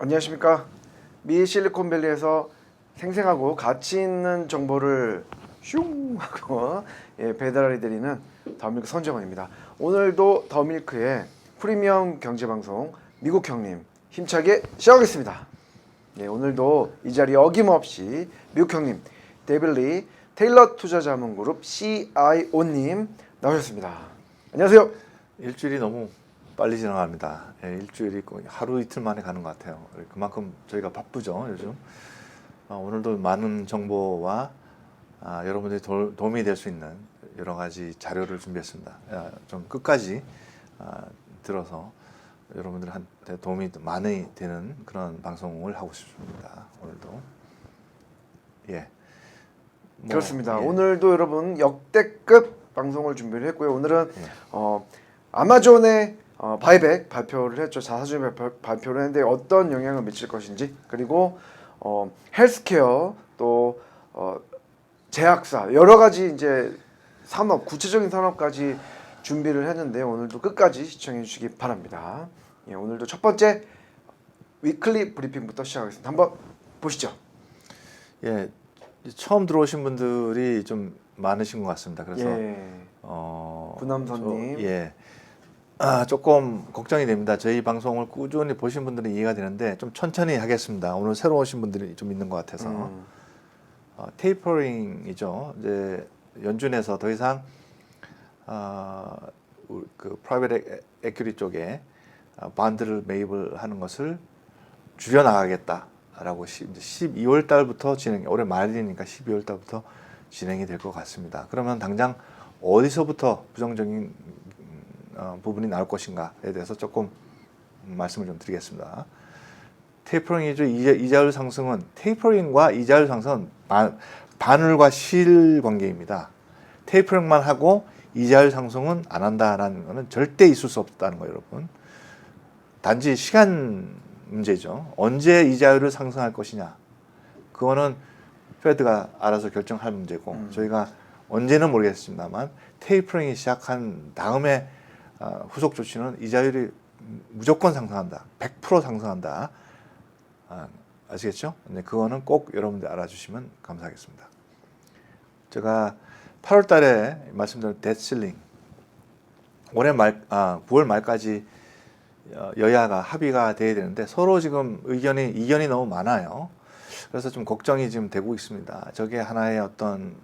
안녕하십니까. 미 실리콘밸리에서 생생하고 가치 있는 정보를 슝 하고 배달해 드리는 더밀크 선정원입니다. 오늘도 더밀크의 프리미엄 경제방송 미국 형님 힘차게 시작하겠습니다. 오늘도 이 자리에 어김없이 미국 형님 데빌리 테일러 투자자문그룹 CIO님 나오셨습니다. 안녕하세요. 일주일이 너무 빨리 지나갑니다. 일주일이 하루 이틀 만에 가는 것 같아요. 그만큼 저희가 바쁘죠, 요즘. 오늘도 많은 정보와 여러분들이 도움이 될 수 있는 여러 가지 자료를 준비했습니다. 좀 끝까지 들어서 여러분들한테 도움이 많이 되는 그런 방송을 하고 싶습니다. 오늘도. 그렇습니다. 오늘도 여러분 역대급 방송을 준비를 했고요. 오늘은 아마존의 바이백 발표를 했죠. 자사주 발표를 했는데 어떤 영향을 미칠 것인지, 그리고 헬스케어 또 제약사 여러 가지 이제 산업, 구체적인 산업까지 준비를 했는데 오늘도 끝까지 시청해 주시기 바랍니다. 오늘도 첫 번째 위클리 브리핑부터 시작하겠습니다. 한번 보시죠. 처음 들어오신 분들이 좀 많으신 것 같습니다. 그래서 구남선님, 조금 걱정이 됩니다. 저희 방송을 꾸준히 보신 분들은 이해가 되는데 좀 천천히 하겠습니다. 오늘 새로 오신 분들이 좀 있는 것 같아서. 테이퍼링이죠. 이제 연준에서 더 이상 그 프라이빗 에퀴티 쪽에 반드를 매입을 하는 것을 줄여 나가겠다라고 이제 12월 달부터 올해 말이니까 12월 달부터 진행이 될 것 같습니다. 그러면 당장 어디서부터 부정적인 부분이 나올 것인가에 대해서 조금 말씀을 좀 드리겠습니다. 테이퍼링이죠. 이자율 상승은 테이퍼링과 이자율 상승은 바늘과 실 관계입니다. 테이퍼링만 하고 이자율 상승은 안 한다라는 것은 절대 있을 수 없다는 거예요, 여러분. 단지 시간 문제죠. 언제 이자율을 상승할 것이냐, 그거는 페드가 알아서 결정할 문제고 저희가 언제는 모르겠습니다만 테이퍼링이 시작한 다음에 후속 조치는 이자율이 무조건 상승한다, 100% 상승한다. 아시겠죠? 네, 그거는 꼭 여러분들 알아주시면 감사하겠습니다. 제가 8월 달에 말씀드린 뎃실링, 올해 9월 말까지 여야가 합의가 돼야 되는데 서로 지금 이견이 너무 많아요. 그래서 좀 걱정이 지금 되고 있습니다. 저게 하나의 어떤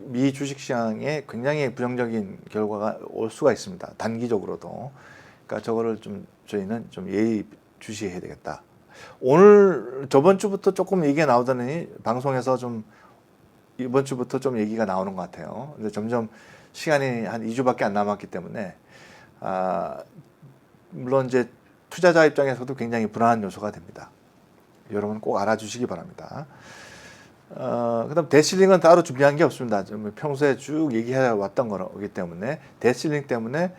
미 주식시장에 굉장히 부정적인 결과가 올 수가 있습니다. 단기적으로도. 그러니까 저거를 저희는 좀 예의 주시해야 되겠다. 저번 주부터 조금 얘기가 나오더니 방송에서 좀 이번 주부터 좀 얘기가 나오는 것 같아요. 근데 점점 시간이 한 2주밖에 안 남았기 때문에 물론 이제 투자자 입장에서도 굉장히 불안한 요소가 됩니다. 여러분 꼭 알아주시기 바랍니다. 그다음 뎃실링은 따로 준비한 게 없습니다. 평소에 쭉 얘기해 왔던 거기 때문에 뎃실링 때문에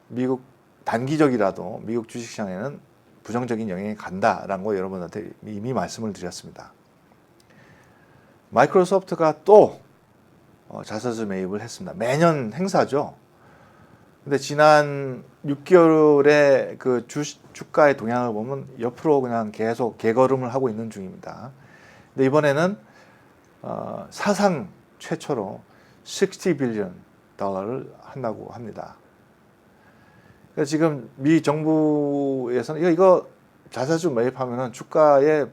미국 단기적이라도 미국 주식시장에는 부정적인 영향이 간다라는 거 여러분한테 이미 말씀을 드렸습니다. 마이크로소프트가 또 자사주 매입을 했습니다. 매년 행사죠. 근데 지난 6개월의 그 주가의 동향을 보면 옆으로 그냥 계속 개걸음을 하고 있는 중입니다. 근데 이번에는 사상 최초로 60 빌리언 달러를 한다고 합니다. 그래서 지금 미 정부에서는 이거 자사주 매입하면은 주가에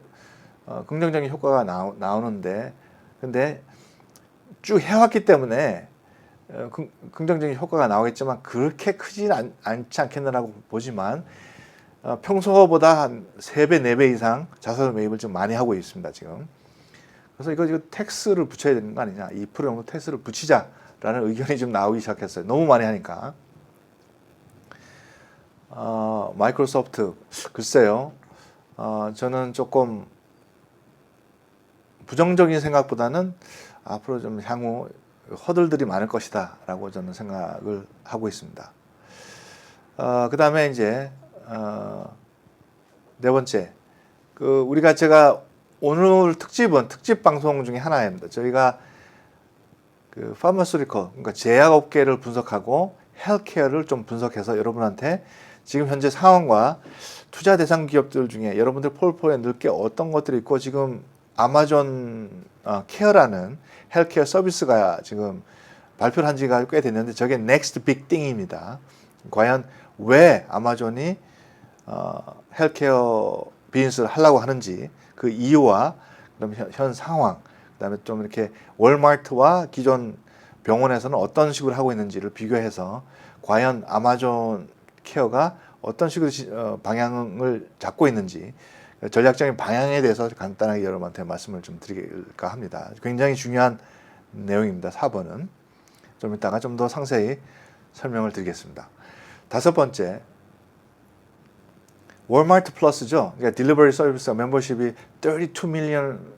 긍정적인 효과가 나오는데, 근데 쭉 해왔기 때문에 긍정적인 효과가 나오겠지만 그렇게 크지는 않지 않겠느라고 보지만 평소보다 한 3배, 4배 이상 자사주 매입을 좀 많이 하고 있습니다, 지금. 그래서 이거 텍스를 붙여야 되는 거 아니냐, 2% 정도 텍스를 붙이자라는 의견이 좀 나오기 시작했어요. 너무 많이 하니까. 마이크로소프트, 글쎄요. 저는 조금 부정적인 생각보다는 앞으로 좀 향후 허들들이 많을 것이다 라고 저는 생각을 하고 있습니다. 그 다음에 이제 네 번째, 제가 오늘 특집 방송 중에 하나입니다. 저희가 그 파마스리컬, 그러니까 제약업계를 분석하고 헬스케어를 좀 분석해서 여러분한테 지금 현재 상황과 투자 대상 기업들 중에 여러분들 폴포에 넣을 게 어떤 것들이 있고 지금 아마존 케어라는 헬스케어 서비스가 지금 발표를 한 지가 꽤 됐는데 저게 넥스트 빅 띵입니다. 과연 왜 아마존이 헬스케어 비즈니스를 하려고 하는지 그 이유와 그다음에 현 상황, 그다음에 좀 이렇게 월마트와 기존 병원에서는 어떤 식으로 하고 있는지를 비교해서 과연 아마존 케어가 어떤 식으로 방향을 잡고 있는지 전략적인 방향에 대해서 간단하게 여러분한테 말씀을 좀 드릴까 합니다. 굉장히 중요한 내용입니다. 4번은 좀 이따가 좀 더 상세히 설명을 드리겠습니다. 다섯 번째, 월마트 플러스죠. 그러니까 딜리버리 서비스 멤버십이 32 밀리언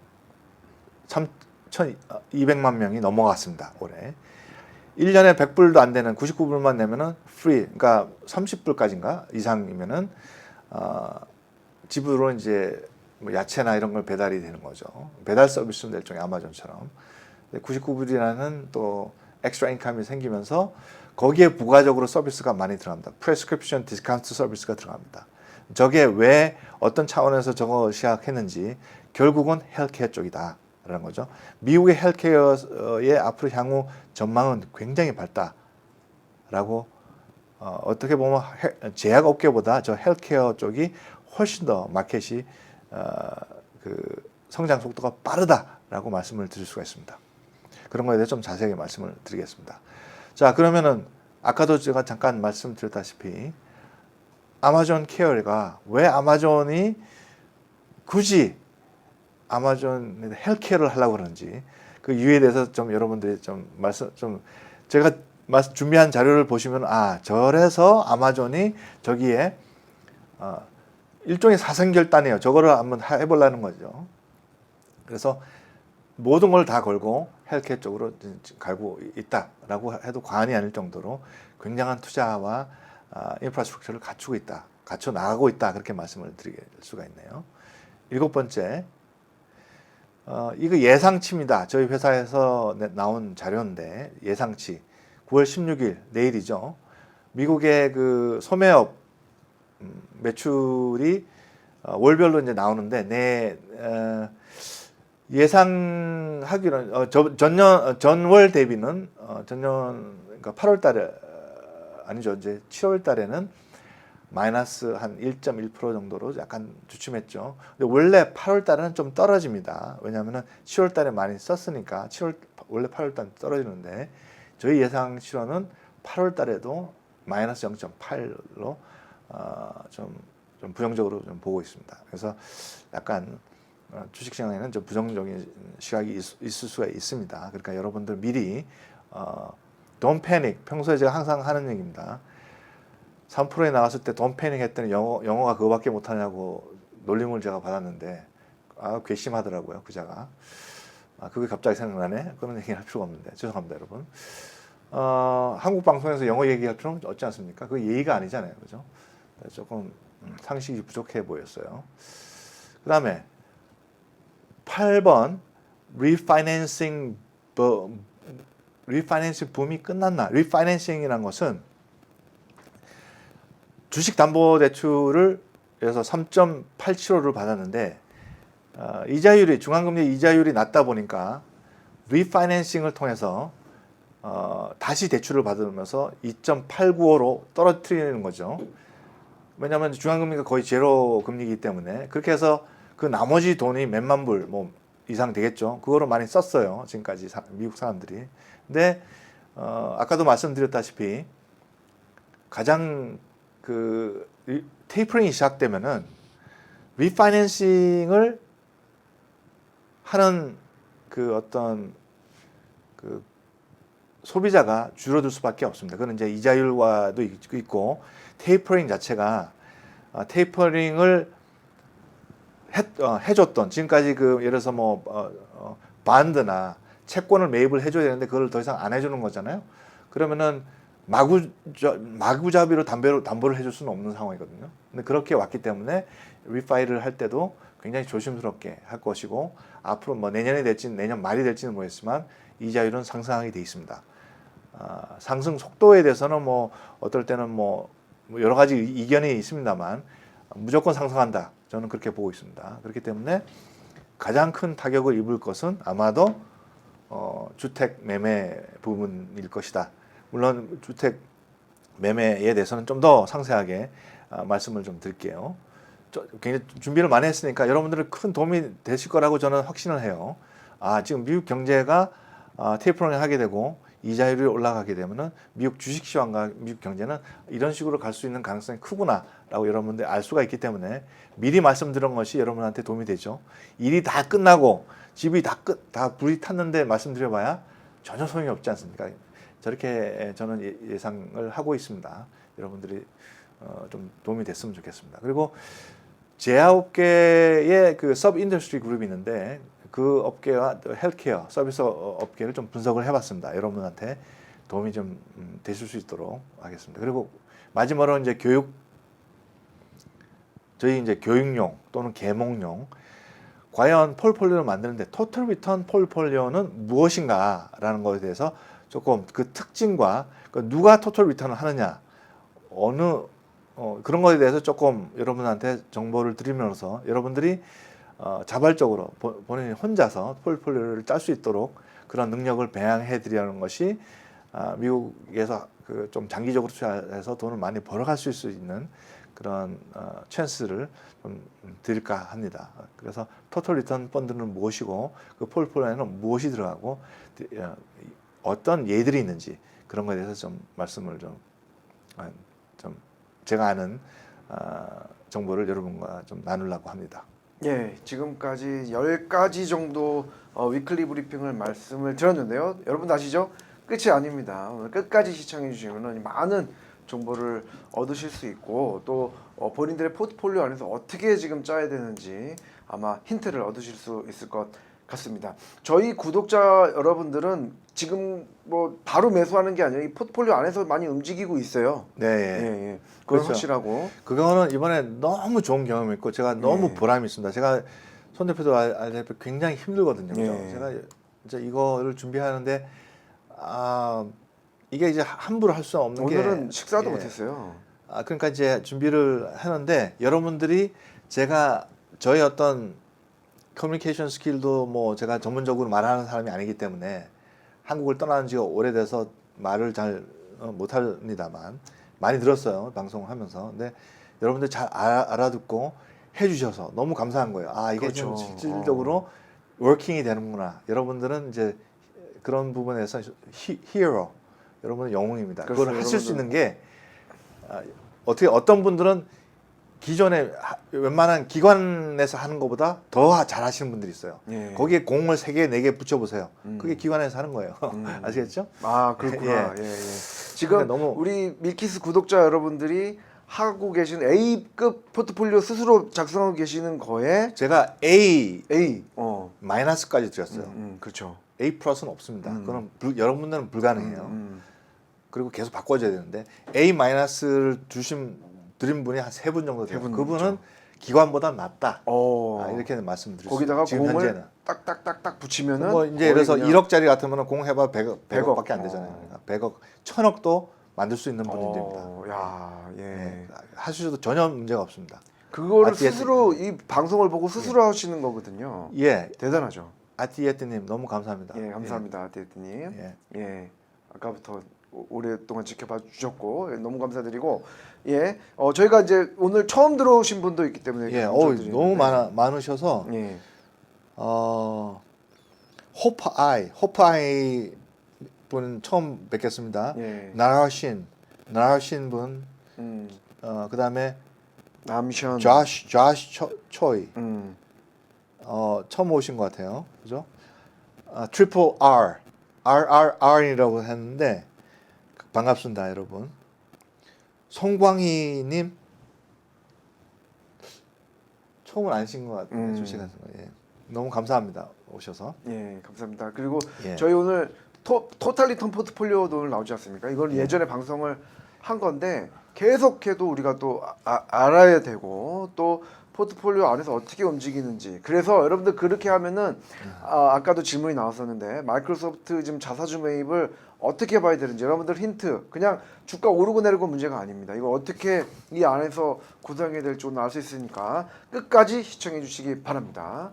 3,200만 명이 넘어갔습니다. 올해. 1년에 100불도 안 되는 99불만 내면은 프리, 그러니까 30불까지인가 이상이면은 집으로 이제 뭐 야채나 이런 걸 배달이 되는 거죠. 배달 서비스는 일종의 아마존처럼. 99불이라는 또 엑스트라 인컴이 생기면서 거기에 부가적으로 서비스가 많이 들어갑니다. 프레스크립션 디스카운트 서비스가 들어갑니다. 저게 왜 어떤 차원에서 저거 시작했는지 결국은 헬스케어 쪽이다라는 거죠. 미국의 헬스케어의 앞으로 향후 전망은 굉장히 밝다라고 어떻게 보면 제약업계보다 저 헬스케어 쪽이 훨씬 더 마켓이 그 성장 속도가 빠르다라고 말씀을 드릴 수가 있습니다. 그런 거에 대해서 좀 자세하게 말씀을 드리겠습니다. 자, 그러면은 아까도 제가 잠깐 말씀드렸다시피 아마존 케어가 왜 아마존이 굳이 아마존 헬스케어를 하려고 그러는지 그 이유에 대해서 좀 여러분들이 좀 제가 준비한 자료를 보시면 저래서 아마존이 저기에 일종의 사생결단이에요. 저거를 한번 해보려는 거죠. 그래서 모든 걸 다 걸고 헬스케어 쪽으로 가고 있다라고 해도 과언이 아닐 정도로 굉장한 투자와 인프라스트럭처를 갖춰 나가고 있다 그렇게 말씀을 드릴 수가 있네요. 일곱 번째, 이거 예상치입니다. 저희 회사에서 나온 자료인데 예상치 9월 16일 내일이죠. 미국의 그 소매업 매출이 월별로 이제 나오는데 예상하기로는 전월 대비는 전년 그러니까 8월 달에 아니죠. 이제 7월 달에는 마이너스 한 1.1% 정도로 약간 주춤했죠. 근데 원래 8월 달에는 좀 떨어집니다. 왜냐하면은 7월 달에 많이 썼으니까 원래 8월 달에 떨어지는데 저희 예상 실현은 8월 달에도 마이너스 0.8로 좀 부정적으로 좀 보고 있습니다. 그래서 약간 주식시장에는 좀 부정적인 시각이 있을 수가 있습니다. 그러니까 여러분들 미리 don't panic. 평소에 제가 항상 하는 얘기입니다. 3%에 나왔을 때 don't panic 했더니 영어가 그거밖에 못하냐고 놀림을 제가 받았는데 괘씸하더라고요. 그자가. 그게 갑자기 생각나네. 그런 얘기를 할 필요가 없는데 죄송합니다, 여러분. 한국 방송에서 영어 얘기할 필요는 없지 않습니까? 그 예의가 아니잖아요, 그죠? 조금 상식이 부족해 보였어요. 그 다음에 8번 리파이낸싱 붐이 끝났나? 리파이낸싱이라는 것은 주식담보대출을 그래서 3.87%를 받았는데 이자율이 중앙금리 이자율이 낮다 보니까 리파이낸싱을 통해서 다시 대출을 받으면서 2.895로 떨어뜨리는 거죠. 왜냐하면 중앙금리가 거의 제로 금리이기 때문에 그렇게 해서 그 나머지 돈이 몇만 불 뭐 이상 되겠죠. 그거로 많이 썼어요. 지금까지 미국 사람들이. 근데 아까도 말씀드렸다시피 가장 그 테이퍼링이 시작되면은 리파이낸싱을 하는 그 어떤 그 소비자가 줄어들 수밖에 없습니다. 그건 이제 이자율과도 있고 테이퍼링 자체가 테이퍼링을 해줬던 지금까지 그 예를 들어서 뭐 반드나 채권을 매입을 해줘야 되는데 그걸 더 이상 안 해주는 거잖아요. 그러면은 마구잡이로 담보를 해줄 수는 없는 상황이거든요. 근데 그렇게 왔기 때문에 리파이를 할 때도 굉장히 조심스럽게 할 것이고 앞으로 뭐 내년이 될지 내년 말이 될지는 모르겠지만 이자율은 상승하게 돼 있습니다. 상승 속도에 대해서는 뭐 어떨 때는 뭐 뭐 여러 가지 이견이 있습니다만 무조건 상승한다. 저는 그렇게 보고 있습니다. 그렇기 때문에 가장 큰 타격을 입을 것은 아마도 주택 매매 부분일 것이다. 물론 주택 매매에 대해서는 좀 더 상세하게 말씀을 좀 드릴게요. 굉장히 준비를 많이 했으니까 여러분들은 큰 도움이 되실 거라고 저는 확신을 해요. 지금 미국 경제가 테이퍼링을 하게 되고 이자율이 올라가게 되면은 미국 주식 시장과 미국 경제는 이런 식으로 갈 수 있는 가능성이 크구나라고 여러분들이 알 수가 있기 때문에 미리 말씀드린 것이 여러분한테 도움이 되죠. 일이 다 끝나고 집이 다 불이 탔는데 말씀드려봐야 전혀 소용이 없지 않습니까? 저렇게 저는 예상을 하고 있습니다. 여러분들이 좀 도움이 됐으면 좋겠습니다. 그리고 제약업계의 그 서브 인더스트리 그룹이 있는데 그 업계와 헬스케어 서비스 업계를 좀 분석을 해봤습니다. 여러분한테 도움이 좀 되실 수 있도록 하겠습니다. 그리고 마지막으로 이제 저희 이제 교육용 또는 계몽용 과연 폴폴리오를 만드는데 토탈 리턴 폴폴리오는 무엇인가라는 것에 대해서 조금 그 특징과 누가 토탈 리턴을 하느냐 그런 것에 대해서 조금 여러분한테 정보를 드리면서 여러분들이 자발적으로 본인이 혼자서 폴폴리오를 짤 수 있도록 그런 능력을 배양해 드리려는 것이 미국에서 그 좀 장기적으로 투자해서 돈을 많이 벌어갈 수 있는 그런 찬스를 좀 드릴까 합니다. 그래서 토탈 리턴 펀드는 무엇이고 그 폴폴리오에는 무엇이 들어가고 어떤 예들이 있는지 그런 것에 대해서 좀 말씀을 좀 제가 아는 정보를 여러분과 좀 나누려고 합니다. 예, 지금까지 10가지 정도 위클리 브리핑을 말씀을 드렸는데요. 여러분 아시죠? 끝이 아닙니다. 오늘 끝까지 시청해 주시면 많은 정보를 얻으실 수 있고 또 본인들의 포트폴리오 안에서 어떻게 지금 짜야 되는지 아마 힌트를 얻으실 수 있을 것 같습니다. 저희 구독자 여러분들은 지금 뭐 바로 매수하는 게 아니라 이 포트폴리오 안에서 많이 움직이고 있어요. 네, 예. 그건 그렇죠. 확실하고. 그거는 이번에 너무 좋은 경험이 있고 제가 너무 보람이 있습니다. 제가 손 대표도 알다시피 굉장히 힘들거든요. 그죠? 제가 이제 이거를 준비하는데 이게 이제 함부로 할 수 없는 게 오늘은 식사도 못했어요. 그러니까 이제 준비를 하는데 여러분들이 제가 저희 어떤 커뮤니케이션 스킬도 뭐 제가 전문적으로 말하는 사람이 아니기 때문에 한국을 떠난 지가 오래돼서 말을 잘 못합니다만 많이 들었어요. 방송을 하면서. 근데 여러분들 잘 알아듣고 해주셔서 너무 감사한 거예요. 이게 그렇죠. 좀 실질적으로 워킹이 되는구나. 여러분들은 이제 그런 부분에서 히어로, 여러분은 영웅입니다. 그걸 하실 수 있는 게 어떻게 어떤 분들은 기존에 웬만한 기관에서 하는 것보다 더 잘하시는 분들이 있어요. 예. 거기에 공을 3개, 4개 붙여보세요. 그게 기관에서 하는 거예요. 아시겠죠? 그렇구나. 예. 지금 그러니까 너무 우리 밀키스 구독자 여러분들이 하고 계신 A급 포트폴리오 스스로 작성하고 계시는 거에 제가 A 마이너스까지 드렸어요. 그렇죠. A 플러스는 없습니다. 그건 여러분들은 불가능해요. 그리고 계속 바꿔줘야 되는데 A 마이너스를 드린 분이 한 3분 정도 돼요. 그분은 기관보다 낫다. 이렇게 말씀드릴 수 있어요. 거기다가 지금 공을 현재는. 딱딱딱딱 붙이면은 뭐 이제 그래서 1억짜리 같으면 공 해봐 100억밖에 안 되잖아요. 그러니까 100억, 1000억도 만들 수 있는 분입니다. 네, 하셔도 전혀 문제가 없습니다. 그거를 스스로 이 방송을 보고 스스로 하시는 거거든요. 예, 대단하죠. 아티에트님 너무 감사합니다. 예, 감사합니다, 아티에트님. 예, 아까부터 오랫동안 지켜봐 주셨고 너무 감사드리고 저희가 이제 오늘 처음 들어오신 분도 있기 때문에 너무 많으셔서 호프아이 분 처음 뵙겠습니다. 나라신 분, 그다음에 남션, 조시 초이 처음 오신 것 같아요. 그죠? 트리플 RRR이라고 했는데 반갑습니다, 여러분. 송광희님 처음은 아니신 것 같아요. 주시가 너무 감사합니다, 오셔서. 예, 감사합니다. 그리고 저희 오늘 토탈 리턴 포트폴리오도 오늘 나오지 않습니까? 이걸 예전에 방송을 한 건데 계속해도 우리가 또 알아야 되고 또 포트폴리오 안에서 어떻게 움직이는지. 그래서 여러분들 그렇게 하면은 아까도 질문이 나왔었는데 마이크로소프트 지금 자사주 매입을 어떻게 봐야 되는지 여러분들 힌트. 그냥 주가 오르고 내리고 문제가 아닙니다. 이거 어떻게 이 안에서 구성해야 될지 오늘 알 수 있으니까 끝까지 시청해 주시기 바랍니다.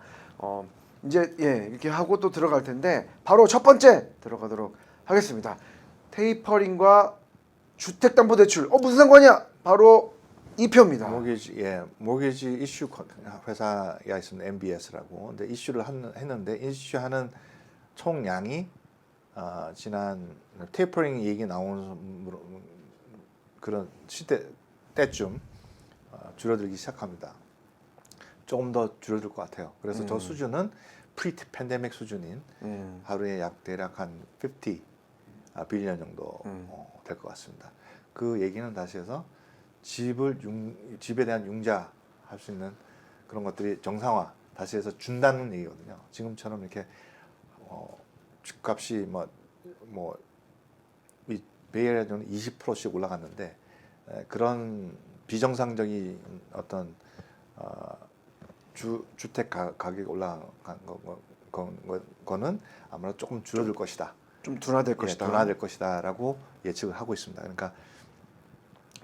이제 이렇게 하고 또 들어갈 텐데 바로 첫 번째 들어가도록 하겠습니다. 테이퍼링과 주택담보대출. 무슨 상관이야? 바로 이 표입니다. 모기지 이슈 회사가 있습니다. MBS라고. 근데 이슈를 했는데 이슈하는 총량이 지난 테이퍼링 얘기 나오는 그런 시대 때쯤 줄어들기 시작합니다. 조금 더 줄어들 것 같아요. 그래서 저 수준은 프리 팬데믹 수준인 하루에 대략 한 50 빌리언 정도 될 것 같습니다. 그 얘기는 다시 해서 집에 대한 융자 할 수 있는 그런 것들이 정상화 다시 해서 준다는 얘기거든요. 지금처럼 이렇게 집값이 이 베이에리아는 20%씩 올라갔는데 그런 비정상적인 어떤 주택 가격이 올라간 거는 아무래도 조금 줄어들 것이다. 좀 둔화될 것이다. 둔화될 것이다라고 예측을 하고 있습니다. 그러니까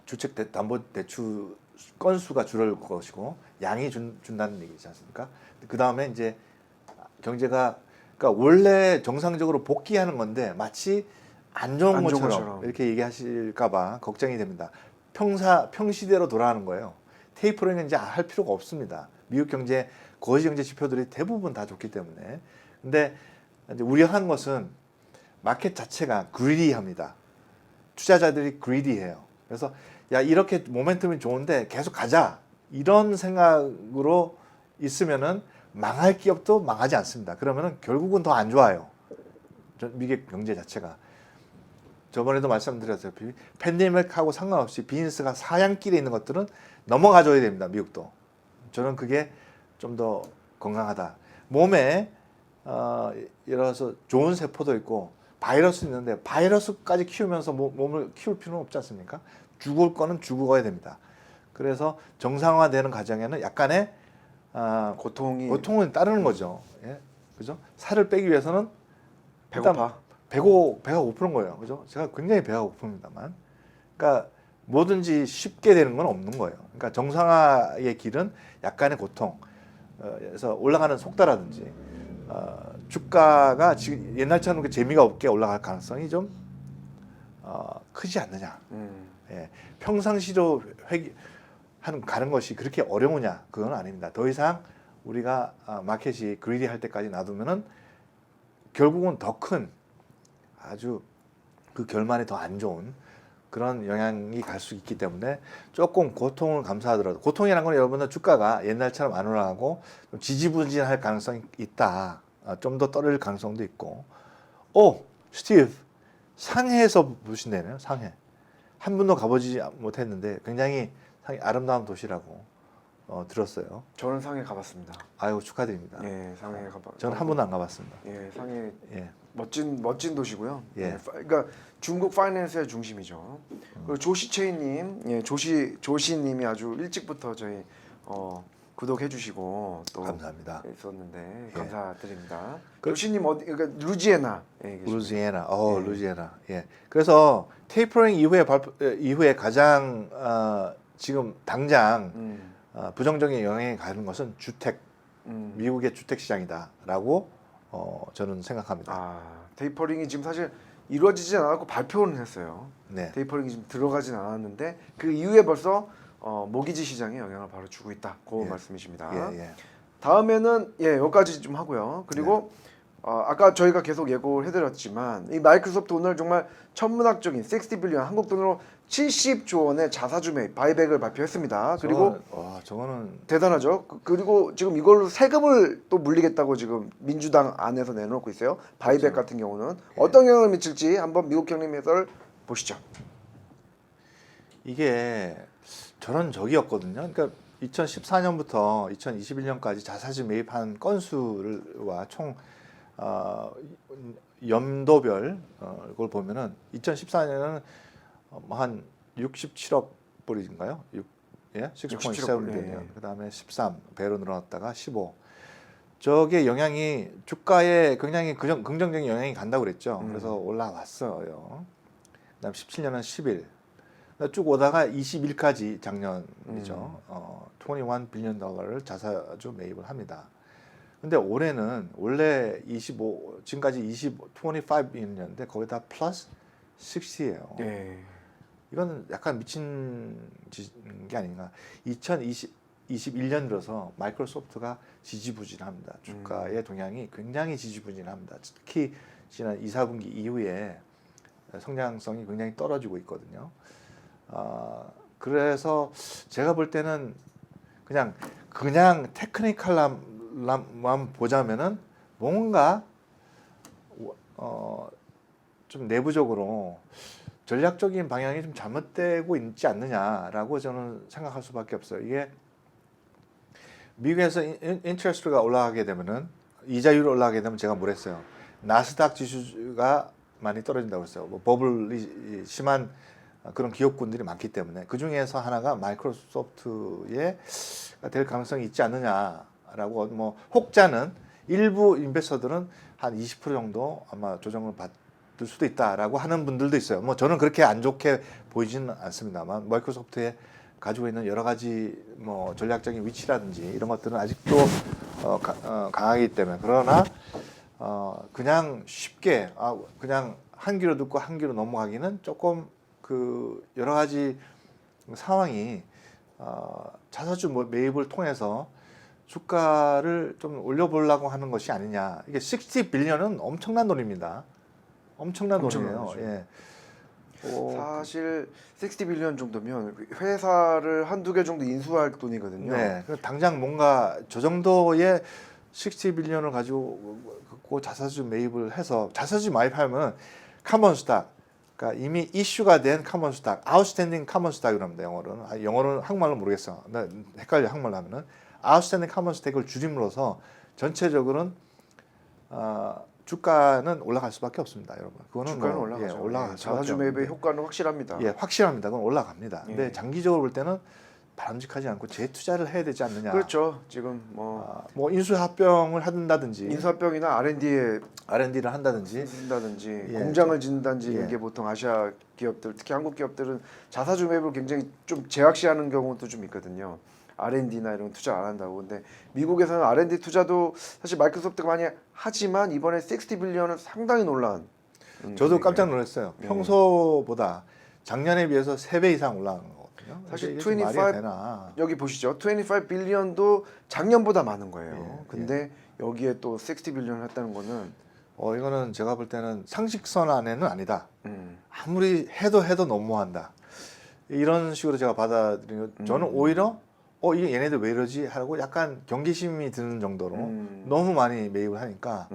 주택담보대출 건수가 줄어들 것이고 양이 준다는 얘기지 않습니까? 그 다음에 이제 경제가 그러니까 원래 정상적으로 복귀하는 건데 마치 안 좋은 것처럼 이렇게 얘기하실까봐 걱정이 됩니다. 평시대로 돌아가는 거예요. 테이퍼링은 이제 할 필요가 없습니다. 미국 경제 거시 경제 지표들이 대부분 다 좋기 때문에. 근데 이제 우려한 것은 마켓 자체가 greedy합니다. 투자자들이 greedy해요. 그래서 야 이렇게 모멘텀이 좋은데 계속 가자 이런 생각으로 있으면은 망할 기업도 망하지 않습니다. 그러면은 결국은 더 안 좋아요. 미국 경제 자체가. 저번에도 말씀드렸다시피 팬데믹하고 상관없이 비즈니스가 사양길에 있는 것들은 넘어가줘야 됩니다. 미국도. 저는 그게 좀 더 건강하다. 몸에 예를 들어서 좋은 세포도 있고 바이러스 있는데 바이러스까지 키우면서 몸을 키울 필요는 없지 않습니까? 죽을 거는 죽어야 됩니다. 그래서 정상화되는 과정에는 약간의 고통은 따르는 거죠. 예? 그죠? 살을 빼기 위해서는 배고파. 배가 고프는 거예요. 그죠? 제가 굉장히 배가 고픕니다만. 그러니까 뭐든지 쉽게 되는 건 없는 거예요. 그러니까 정상화의 길은 약간의 고통. 그래서 올라가는 속도라든지 주가가 지금 옛날처럼 그 재미가 없게 올라갈 가능성이 좀 크지 않느냐. 예. 평상시로 가는 것이 그렇게 어려우냐? 그건 아닙니다. 더 이상 우리가 마켓이 그리디 할 때까지 놔두면은 결국은 더 큰 아주 그 결말이 더 안 좋은 그런 영향이 갈 수 있기 때문에 조금 고통을 감수하더라도 고통이라는 건 여러분들 주가가 옛날처럼 안 올라가고 좀 지지부진할 가능성이 있다. 좀 더 떨어질 가능성도 있고. 스티브 상해에서 보신다네요. 상해. 한 번도 가보지 못했는데 굉장히 상해 아름다운 도시라고 들었어요. 저는 상해 가봤습니다. 아유 축하드립니다. 예, 상해 저는 한 번도 안 가봤습니다. 예, 상해 예. 멋진 도시고요. 예. 그러니까 중국 파이낸스의 중심이죠. 그리고 조시체이님, 예, 조시님이 아주 일찍부터 저희 구독해주시고 또 감사합니다. 있었는데 예. 감사드립니다. 조시님 그러니까 루지애나. 예, 루지애나, 예. 루지애나. 예. 그래서 테이퍼링 이후에 가장 지금 당장 부정적인 영향이 가는 것은 미국의 주택 시장이다라고 저는 생각합니다. 테이퍼링이 지금 사실 이루어지지 않았고 발표는 했어요. 네. 테이퍼링이 지금 들어가진 않았는데 그 이후에 벌써 모기지 시장에 영향을 바로 주고 있다. 그 말씀이십니다. 예. 다음에는 여기까지 좀 하고요. 그리고 아까 저희가 계속 예고를 해드렸지만 이 마이크로소프트 오늘 정말 천문학적인 60 빌리언 한국 돈으로 70조 원의 자사주 매입 바이백을 발표했습니다. 그리고 저거는 대단하죠. 그리고 지금 이걸로 세금을 또 물리겠다고 지금 민주당 안에서 내놓고 있어요. 바이백 그렇죠. 같은 경우는 어떤 영향을 미칠지 한번 미국 경림 해설 보시죠. 이게 저런 적이었거든요. 그러니까 2014년부터 2021년까지 자사주 매입한 건수와 총 연도별 그걸 보면은 2014년은 한 67억 불인가요? 예, 6.7 67억. 빌리언. 예. 그다음에 13 배로 늘어났다가 15. 저게 영향이 주가에 굉장히 긍정적인 영향이 간다고 그랬죠. 그래서 올라왔어요. 그다음 17년은 11. 쭉 오다가 21까지 작년이죠. 21 빌리언 달러를 자사주 매입을 합니다. 근데 올해는 원래 25 지금까지 25 빌리언인데 거기다 플러스 60예요. 예. 이건 약간 미친 게 아닌가. 2021년 들어서 마이크로소프트가 지지부진합니다. 주가의 동향이 굉장히 지지부진합니다. 특히 지난 2, 4분기 이후에 성장성이 굉장히 떨어지고 있거든요. 그래서 제가 볼 때는 그냥 테크니컬만 보자면은 뭔가 좀 내부적으로 전략적인 방향이 좀 잘못되고 있지 않느냐라고 저는 생각할 수밖에 없어요. 이게 미국에서 인트레스트가 올라가게 되면은 이자율이 올라가게 되면 제가 뭘 했어요. 나스닥 지수가 많이 떨어진다고 했어요. 뭐 버블이 심한 그런 기업군들이 많기 때문에 그 중에서 하나가 마이크로소프트에 될 가능성이 있지 않느냐라고 뭐 혹자는 일부 인베스터들은 한 20% 정도 아마 조정을 받을 수도 있다라고 하는 분들도 있어요. 뭐 저는 그렇게 안 좋게 보이지는 않습니다만 마이크로소프트에 가지고 있는 여러 가지 뭐 전략적인 위치라든지 이런 것들은 아직도 강하기 때문에 그러나 그냥 쉽게 그냥 한 귀로 듣고 한 귀로 넘어가기는 조금 그 여러 가지 상황이 자사주 매입을 통해서 주가를 좀 올려보려고 하는 것이 아니냐. 이게 60 빌리언은 엄청난 돈입니다. 엄청난 돈이에요. 예. 사실 60 빌리언 정도면 회사를 한두 개 정도 인수할 돈이거든요. 네. 당장 뭔가 저 정도의 60 빌리언을 가지고 자사주 매입을 해서 자사주 매입하면 카몬 스탁, 그러니까 이미 이슈가 된 카몬 스탁, 아웃스탠딩 카몬 스탁이라고 합니다. 영어로는. 영어로는 한국말로 모르겠어. 나 헷갈려 한국말로 하면은 아웃스탠딩 카몬 스탁을 줄임으로써 전체적으로는 주가는 올라갈 수밖에 없습니다, 여러분. 그거는 주가는 올라가죠. 올라갈 자사주 매입의 효과는 확실합니다. 예, 확실합니다. 그건 올라갑니다. 예. 근데 장기적으로 볼 때는 바람직하지 않고 재투자를 해야 되지 않느냐. 그렇죠. 지금 뭐 인수합병을 한다든지 인수합병이나 R&D에 R&D를 한다든지 쓴다든지 예, 공장을 짓는다든지 이런 예. 게 보통 아시아 기업들, 특히 한국 기업들은 자사주 매입을 굉장히 좀 제약시하는 경우도 좀 있거든요. R&D나 이런 거 투자 안 한다고. 근데 미국에서는 R&D 투자도 사실 마이크로소프트가 많이 하지만 이번에 60 빌리언은 상당히 놀란. 저도 깜짝 놀랐어요. 예. 평소보다 작년에 비해서 3배 이상 올라간 거거든요. 사실 이게 좀 말이 25 되나. 여기 보시죠. 25 빌리언도 작년보다 많은 거예요. 예, 근데 여기에 또 60 빌리언을 했다는 거는 이거는 제가 볼 때는 상식선 안에는 아니다. 음. 아무리 해도 너무한다. 이런 식으로 제가 받아들이고 저는 오히려 이게 얘네들 왜 이러지? 하고 약간 경계심이 드는 정도로 너무 많이 매입을 하니까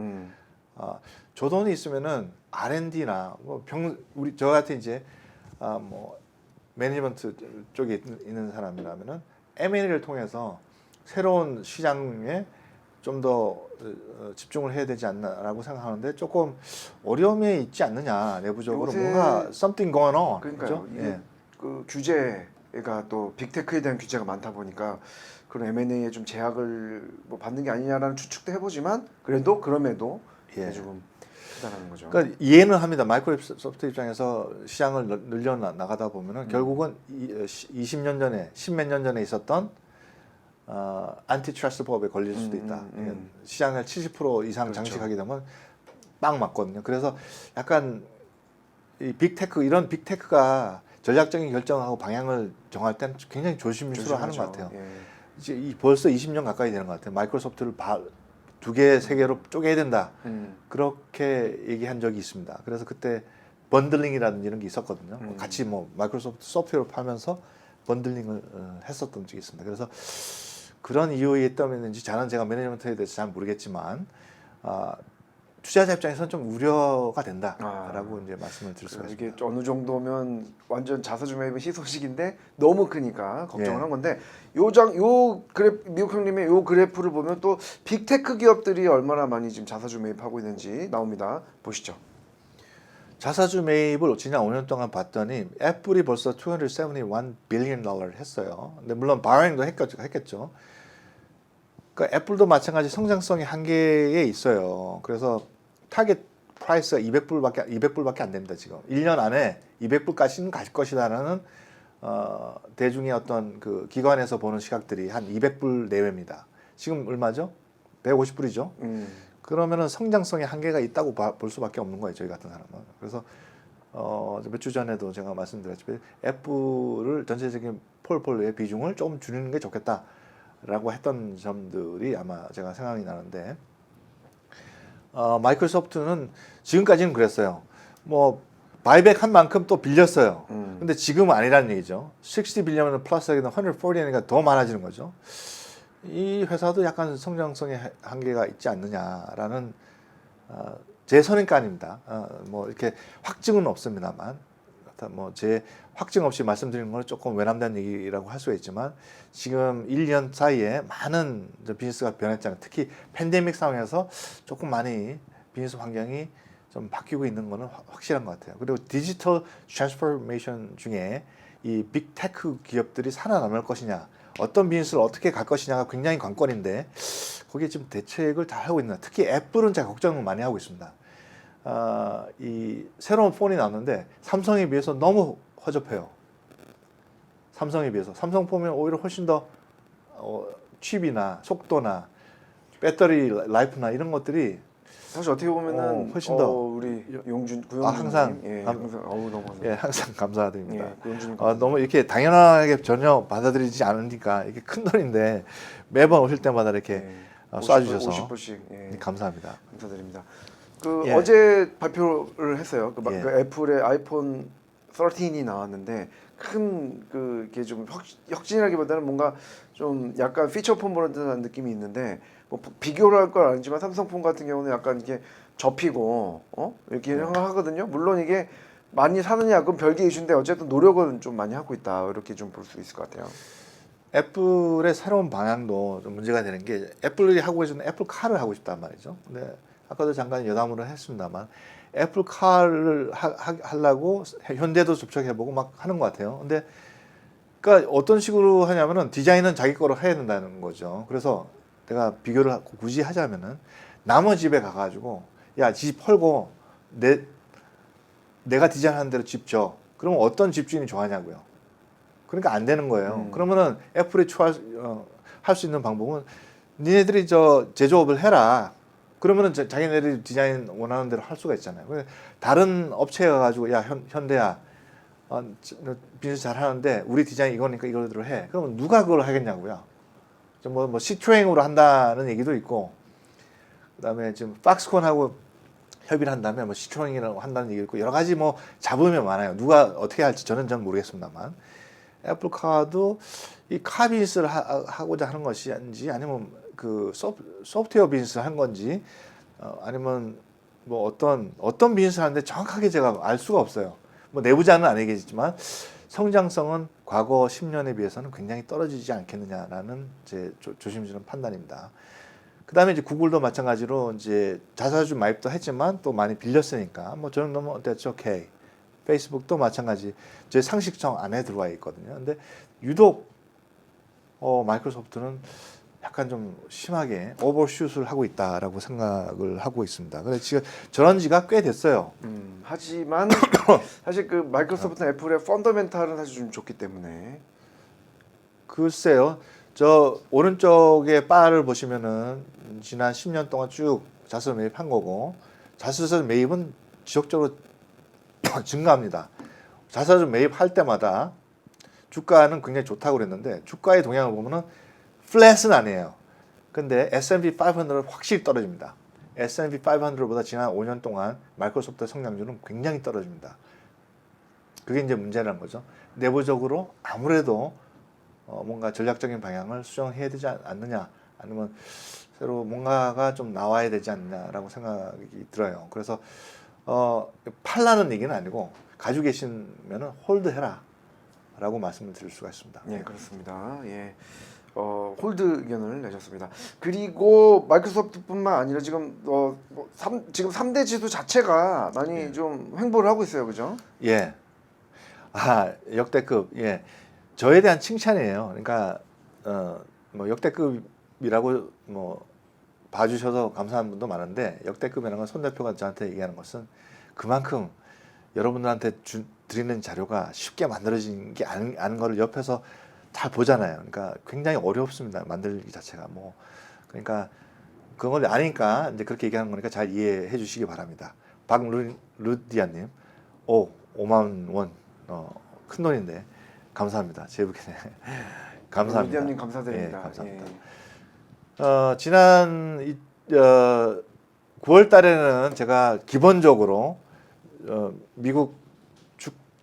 저 돈이 있으면은 R&D나 우리 저 같은 이제 뭐 매니지먼트 쪽에 있는 사람이라면은 M&A를 통해서 새로운 시장에 좀 더 집중을 해야 되지 않나라고 생각하는데 조금 어려움이 있지 않느냐 내부적으로 요새 뭔가 something going on. 그러니까요. 그죠? 이게 예. 그 규제가 또 빅테크에 대한 규제가 많다 보니까 그런 M&A에 좀 제약을 뭐 받는 게 아니냐라는 추측도 해보지만 그럼에도 예. 조금 크다는 거죠. 그러니까 이해는 합니다. 마이크로소프트 입장에서 시장을 늘려 나가다 보면은 결국은 20년 전에 10몇 년 전에 있었던 안티트러스트 법에 걸릴 수도 있다. 시장을 70% 이상 그렇죠. 장식하게 되면 빵 맞거든요. 그래서 약간 이 빅테크 이런 빅테크가 전략적인 결정하고 방향을 정할 때는 굉장히 조심스러워하는 것 같아요. 예. 이제 벌써 20년 가까이 되는 것 같아요. 마이크로소프트를 2개, 3개로 쪼개야 된다. 그렇게 얘기한 적이 있습니다. 그래서 그때 번들링이라든지 이런 게 있었거든요. 같이 뭐 마이크로소프트 소프트웨어를 팔면서 번들링을 했었던 적이 있습니다. 그래서 그런 이유에 때문인지 저는 제가 매니지먼트에 대해서 잘 모르겠지만 투자자 입장에서는 좀 우려가 된다라고 이제 말씀을 드릴 수가 이게 있습니다. 어느 정도면 완전 자사주 매입은 희소식인데 너무 크니까 걱정을 예. 한 건데 미국 형님의 요 그래프를 보면 또 빅테크 기업들이 얼마나 많이 지금 자사주 매입하고 있는지 나옵니다. 보시죠. 자사주 매입을 지난 5년 동안 봤더니 애플이 벌써 271 빌리언 달러를 했어요. 근데 물론 바잉도 했겠죠. 그러니까 애플도 마찬가지 성장성이 한계에 있어요. 그래서 타겟 프라이스가 200불밖에 안 됩니다. 지금 1년 안에 200불까지는 갈 것이다라는 대중의 어떤 그 기관에서 보는 시각들이 한 200불 내외입니다. 지금 얼마죠? 150불이죠. 그러면은 성장성의 한계가 있다고 볼 수밖에 없는 거예요. 저희 같은 사람은. 그래서 몇 주 전에도 제가 말씀드렸지만 애플을 전체적인 폴폴의 비중을 조금 줄이는 게 좋겠다라고 했던 점들이 아마 제가 생각이 나는데 마이크로소프트는 지금까지는 그랬어요. 뭐 바이백 한 만큼 또 빌렸어요. 근데 지금은 아니라는 얘기죠. 60 빌리언을 플러스하기는 140이니까 더 많아지는 거죠. 이 회사도 약간 성장성의 한계가 있지 않느냐라는 제 선입관입니다. 뭐 이렇게 확증은 없습니다만, 뭐 제 확증 없이 말씀드리는 건 조금 외람된 얘기라고 할 수가 있지만 지금 1년 사이에 많은 비즈니스가 변했잖아요. 특히 팬데믹 상황에서 조금 많이 비즈니스 환경이 좀 바뀌고 있는 거는 확실한 것 같아요. 그리고 디지털 트랜스포메이션 중에 이 빅테크 기업들이 살아남을 것이냐, 어떤 비즈니스를 어떻게 갈 것이냐가 굉장히 관건인데 거기에 지금 대책을 잘 하고 있나. 특히 애플은 제가 걱정을 많이 하고 있습니다. 이 새로운 폰이 나왔는데 삼성에 비해서 너무 허접해요. 삼성에 비해서. 삼성 폰은 오히려 훨씬 더 칩이나 속도나 배터리 라이프나 이런 것들이 사실 어떻게 보면은 훨씬 더 우리 용준 구용준 항상 예, 항상 너무 감사합니다. 예, 항상 감사드립니다. 예, 구용준님 너무 이렇게 당연하게 전혀 받아들이지 않으니까 이게 큰 돈인데 매번 오실 때마다 이렇게 쏴주셔서 50불씩 예, 감사합니다. 감사드립니다. 그 예. 어제 발표를 했어요. 그, 예. 그 애플의 아이폰 13이 나왔는데 큰 그게 좀 혁신이라기보다는 뭔가 좀 약간 피처폰보다는 듯한 느낌이 있는데 뭐 비교를 할 건 아니지만 삼성폰 같은 경우는 약간 이렇게 접히고 이렇게 하거든요. 물론 이게 많이 사느냐 그건 별개 이슈인데 어쨌든 노력은 좀 많이 하고 있다 이렇게 좀 볼 수 있을 것 같아요. 애플의 새로운 방향도 좀 문제가 되는 게 애플이 하고 있는 애플카를 하고 싶단 말이죠. 근데 아까도 잠깐 여담으로 했습니다만 애플카를 하려고 현대도 접촉해보고 막 하는 것 같아요. 근데 그러니까 어떤 식으로 하냐면은 디자인은 자기 거로 해야 된다는 거죠. 그래서 내가 비교를 굳이 하자면은 남의 집에 가가지고 야, 집 헐고 내가 디자인하는 대로 집 줘. 그러면 어떤 집주인이 좋아하냐고요. 그러니까 안 되는 거예요. 그러면은 애플이 할 수 있는 방법은 니네들이 제조업을 해라. 그러면은 자기네들이 디자인 원하는 대로 할 수가 있잖아요. 다른 업체에 가가지고 야 현대야 비즈니스 잘 하는데 우리 디자인 이거니까 이거대로 해. 그러면 누가 그걸 하겠냐고요. 뭐 시트로잉으로 한다는 얘기도 있고, 그다음에 지금 팍스콘하고 협의를 한다면 뭐 시트로잉이라고 한다는 얘기도 있고 여러 가지 뭐 잡음이 많아요. 누가 어떻게 할지 저는 잘 모르겠습니다만 애플카도 이 카 비즈니스를 하고자 하는 것인지 아니면 그 소프트웨어 비즈니스를 한 건지 아니면 뭐 어떤 비즈니스를 하는데 정확하게 제가 알 수가 없어요. 뭐 내부자는 아니겠지만 성장성은 과거 10년에 비해서는 굉장히 떨어지지 않겠느냐라는 제 조심스러운 판단입니다. 그다음에 이제 구글도 마찬가지로 이제 자사주 마입도 했지만 또 많이 빌렸으니까 뭐 저는 너무 that's okay. 페이스북도 마찬가지 제 상식성 안에 들어와 있거든요. 근데 유독 마이크로소프트는 약간 좀 심하게 오버슛을 하고 있다라고 생각을 하고 있습니다. 그래서 지금 저런 지가 꽤 됐어요. 하지만 사실 그 마이크로소프트 애플의 펀더멘탈은 사실 좀 좋기 때문에 글쎄요. 저 오른쪽에 바를 보시면은 지난 10년 동안 쭉 자사주 매입한 거고 자사주 매입은 지속적으로 증가합니다. 자사주 매입할 때마다 주가는 굉장히 좋다고 그랬는데 주가의 동향을 보면은 플랫은 아니에요. 근데 S&P 500은 확실히 떨어집니다. S&P 500보다 지난 5년 동안 마이크로소프트 성장률은 굉장히 떨어집니다. 그게 이제 문제라는 거죠. 내부적으로 아무래도 뭔가 전략적인 방향을 수정해야 되지 않느냐, 아니면 새로 뭔가가 좀 나와야 되지 않느냐라고 생각이 들어요. 그래서 팔라는 얘기는 아니고 가지고 계시면은 홀드해라 라고 말씀을 드릴 수가 있습니다. 예, 그렇습니다. 예. 홀드 의견을 내셨습니다. 그리고 마이크로소프트뿐만 아니라 지금 지금 3대 지수 자체가 많이 예. 좀 횡보를 하고 있어요, 그죠? 예. 아, 역대급. 예. 저에 대한 칭찬이에요. 그러니까 뭐 역대급이라고 뭐 봐주셔서 감사한 분도 많은데, 역대급이라는 건 손 대표가 저한테 얘기하는 것은 그만큼 여러분들한테 드리는 자료가 쉽게 만들어진 게 아는 거를 옆에서 잘 보잖아요. 그러니까 굉장히 어렵습니다. 만들기 자체가 뭐. 그러니까 그걸 아니까 이제 그렇게 얘기하는 거니까 잘 이해해 주시기 바랍니다. 박루디아님, 5만 원, 큰 돈인데 감사합니다. 제부케네. 감사합니다. 루디언님 감사드립니다. 예, 감사합니다. 예. 지난 9월 달에는 제가 기본적으로 미국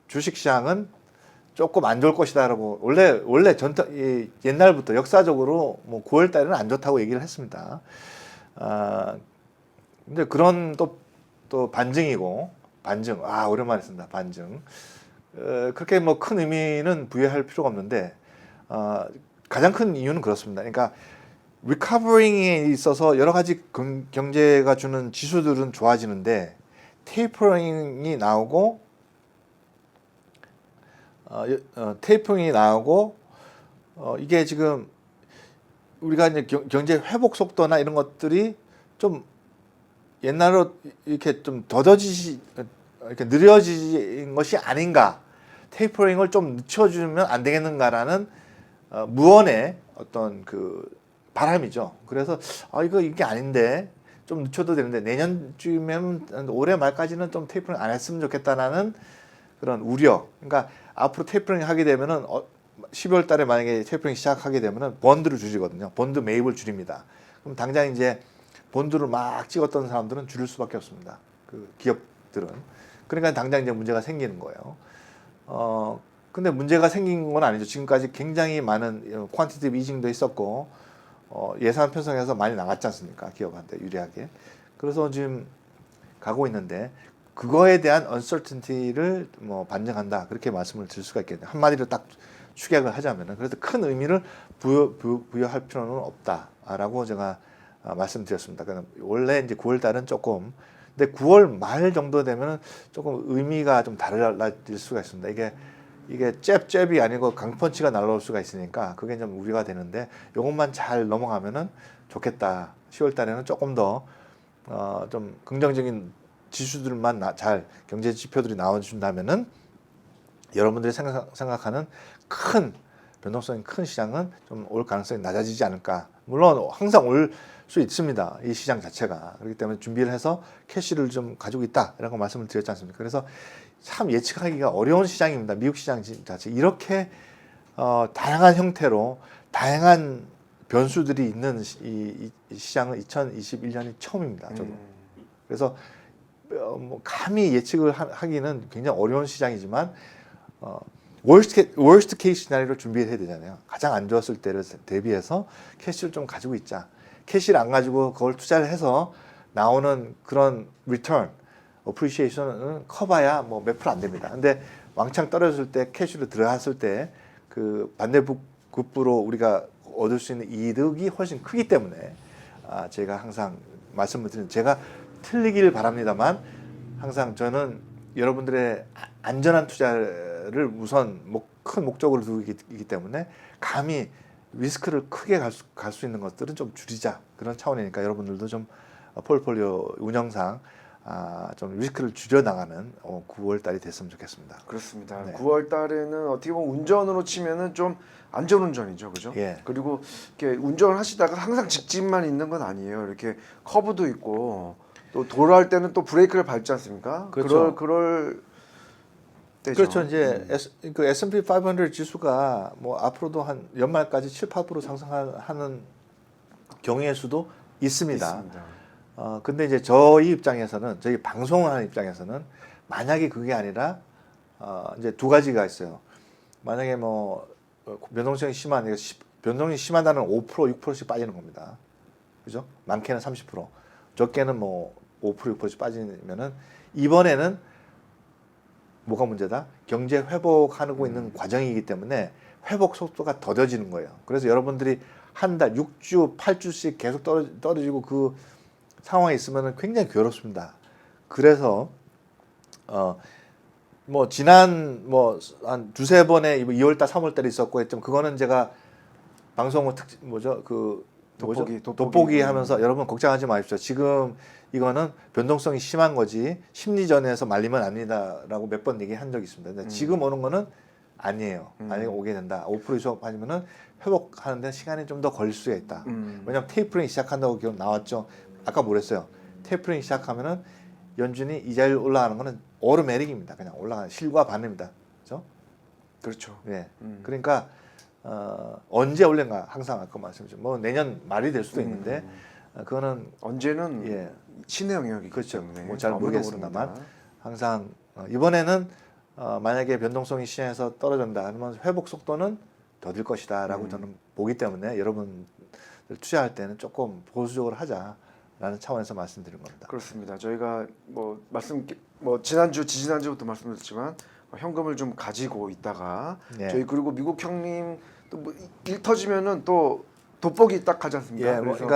주식 시장은 조금 안 좋을 것이다라고 원래 옛날부터 역사적으로 뭐 9월 달에는 안 좋다고 얘기를 했습니다. 근데 그런 또 반증이고 오랜만에 쓴다 반증. 그렇게 뭐 큰 의미는 부여할 필요가 없는데 가장 큰 이유는 그렇습니다. 그러니까 리커버링에 있어서 여러 가지 경제가 주는 지수들은 좋아지는데 테이퍼링이 나오고 이게 지금 우리가 이제 경제 회복 속도나 이런 것들이 좀 옛날로 이렇게 좀 이렇게 느려진 것이 아닌가, 테이퍼링을 좀 늦춰주면 안 되겠는가라는 무언의 어떤 그 바람이죠. 그래서 이게 아닌데 좀 늦춰도 되는데 내년쯤에는 올해 말까지는 좀 테이퍼링 안 했으면 좋겠다라는 그런 우려. 그러니까 앞으로 테이퍼링 하게 되면은 12월 달에 만약에 테이퍼링 시작하게 되면은 본드를 줄이거든요. 본드 매입을 줄입니다. 그럼 당장 이제 본드를 막 찍었던 사람들은 줄일 수밖에 없습니다. 그 기업들은. 그러니까 당장 이제 문제가 생기는 거예요. 근데 문제가 생긴 건 아니죠. 지금까지 굉장히 많은 퀀티티브 이징도 있었고 예산 편성해서 많이 나갔지 않습니까? 기업한테 유리하게. 그래서 지금 가고 있는데 그거에 대한 uncertainty를 뭐 반증한다, 그렇게 말씀을 드릴 수가 있겠네요. 한마디로 딱 축약을 하자면은. 그래서 큰 의미를 부여할 필요는 없다라고 제가 말씀드렸습니다. 그러니까 원래 이제 9월 달은 조금, 근데 9월 말 정도 되면은 조금 의미가 좀 달라질 수가 있습니다. 이게 잽이 아니고 강펀치가 날라올 수가 있으니까 그게 좀 우려가 되는데, 이것만 잘 넘어가면은 좋겠다. 10월 달에는 조금 더 좀 긍정적인 지수들만 잘 경제 지표들이 나와준다면은 여러분들이 생각하는 큰 변동성이 큰 시장은 좀 올 가능성이 낮아지지 않을까. 물론 항상 올 수 있습니다. 이 시장 자체가. 그렇기 때문에 준비를 해서 캐시를 좀 가지고 있다라고 말씀을 드렸지 않습니까? 그래서 참 예측하기가 어려운 시장입니다. 미국 시장 자체. 이렇게 다양한 형태로 다양한 변수들이 있는 이 시장은 2021년이 처음입니다. 저도. 그래서 뭐 감히 예측을 하기는 굉장히 어려운 시장이지만 worst case 시나리오를 준비해야 되잖아요. 가장 안 좋았을 때를 대비해서 캐시를 좀 가지고 있자. 캐시를 안 가지고 그걸 투자를 해서 나오는 그런 return, appreciation은 커봐야 뭐 몇 프로 안 됩니다. 근데 왕창 떨어졌을 때 캐시로 들어갔을 때 그 반대급부로 우리가 얻을 수 있는 이득이 훨씬 크기 때문에 제가 항상 말씀을 드리는, 제가 틀리길 바랍니다만 항상 저는 여러분들의 안전한 투자를 우선 큰 목적으로 두고 있기 때문에 감히 리스크를 크게 갈 수 있는 것들은 좀 줄이자, 그런 차원이니까 여러분들도 좀 포트폴리오 운영상 좀 리스크를 줄여나가는 9월 달이 됐으면 좋겠습니다. 그렇습니다. 네. 9월 달에는 어떻게 보면 운전으로 치면은 좀 안전운전이죠, 그죠? 예. 그리고 이렇게 운전을 하시다가 항상 직진만 있는 건 아니에요. 이렇게 커브도 있고 또 도로할 때는 또 브레이크를 밟지 않습니까? 그렇죠. 그럴 때죠. 그렇죠. 이제 그 S&P 500 지수가 뭐 앞으로도 한 연말까지 7~8% 상승하는 경우의 수도 있습니다. 근데 이제 저희 입장에서는, 저희 방송을 하는 입장에서는 만약에 그게 아니라 이제 두 가지가 있어요. 만약에 뭐 변동성이 심하다는 5%, 6%씩 빠지는 겁니다. 그죠? 많게는 30%, 적게는 뭐 5%, 6%씩 빠지면은 이번에는 뭐가 문제다? 경제 회복하고 있는 과정이기 때문에 회복 속도가 더뎌지는 거예요. 그래서 여러분들이 한 달 6주, 8주씩 계속 떨어지고 그 상황에 있으면 굉장히 괴롭습니다. 그래서 뭐 지난 뭐 한 두세 번에 2월달, 3월달에 있었고 했지만 그거는 제가 방송을 뭐죠 그 돋보기 하면서 여러분 걱정하지 마십시오. 지금 이거는 변동성이 심한 거지 심리전에서 말리면 아니다라고 몇 번 얘기한 적이 있습니다. 근데 지금 오는 거는 아니에요. 만약에 오게 된다. 5% 이상 빠지면은 회복하는데 시간이 좀 더 걸릴 수가 있다. 왜냐면 테이퍼링 시작한다고 기록 나왔죠. 아까 뭐랬어요? 테이퍼링 시작하면은 연준이 이자율 올라가는 거는 오르메릭입니다. 그냥 올라가는 실과 반입니다. 그렇죠? 그렇죠. 예. 그러니까 언제 올린가 항상 아까 말씀드렸죠. 뭐 내년 말이 될 수도 있는데 그거는 언제는 예. 신의 영역이기 그렇죠. 때문에 뭐 잘 아무도 모르겠습니다만 모릅니다. 항상 이번에는 만약에 변동성이 시장에서 떨어진다 하면 회복 속도는 더딜 것이다라고 저는 보기 때문에 여러분들 투자할 때는 조금 보수적으로 하자라는 차원에서 말씀드린 겁니다. 그렇습니다. 저희가 뭐 지난주, 지지난주부터 말씀드렸지만 현금을 좀 가지고 있다가 예. 저희 그리고 미국 형님 또 일 터지면은 또 돋보기 딱 하지 않습니까? 예, 뭐 그래서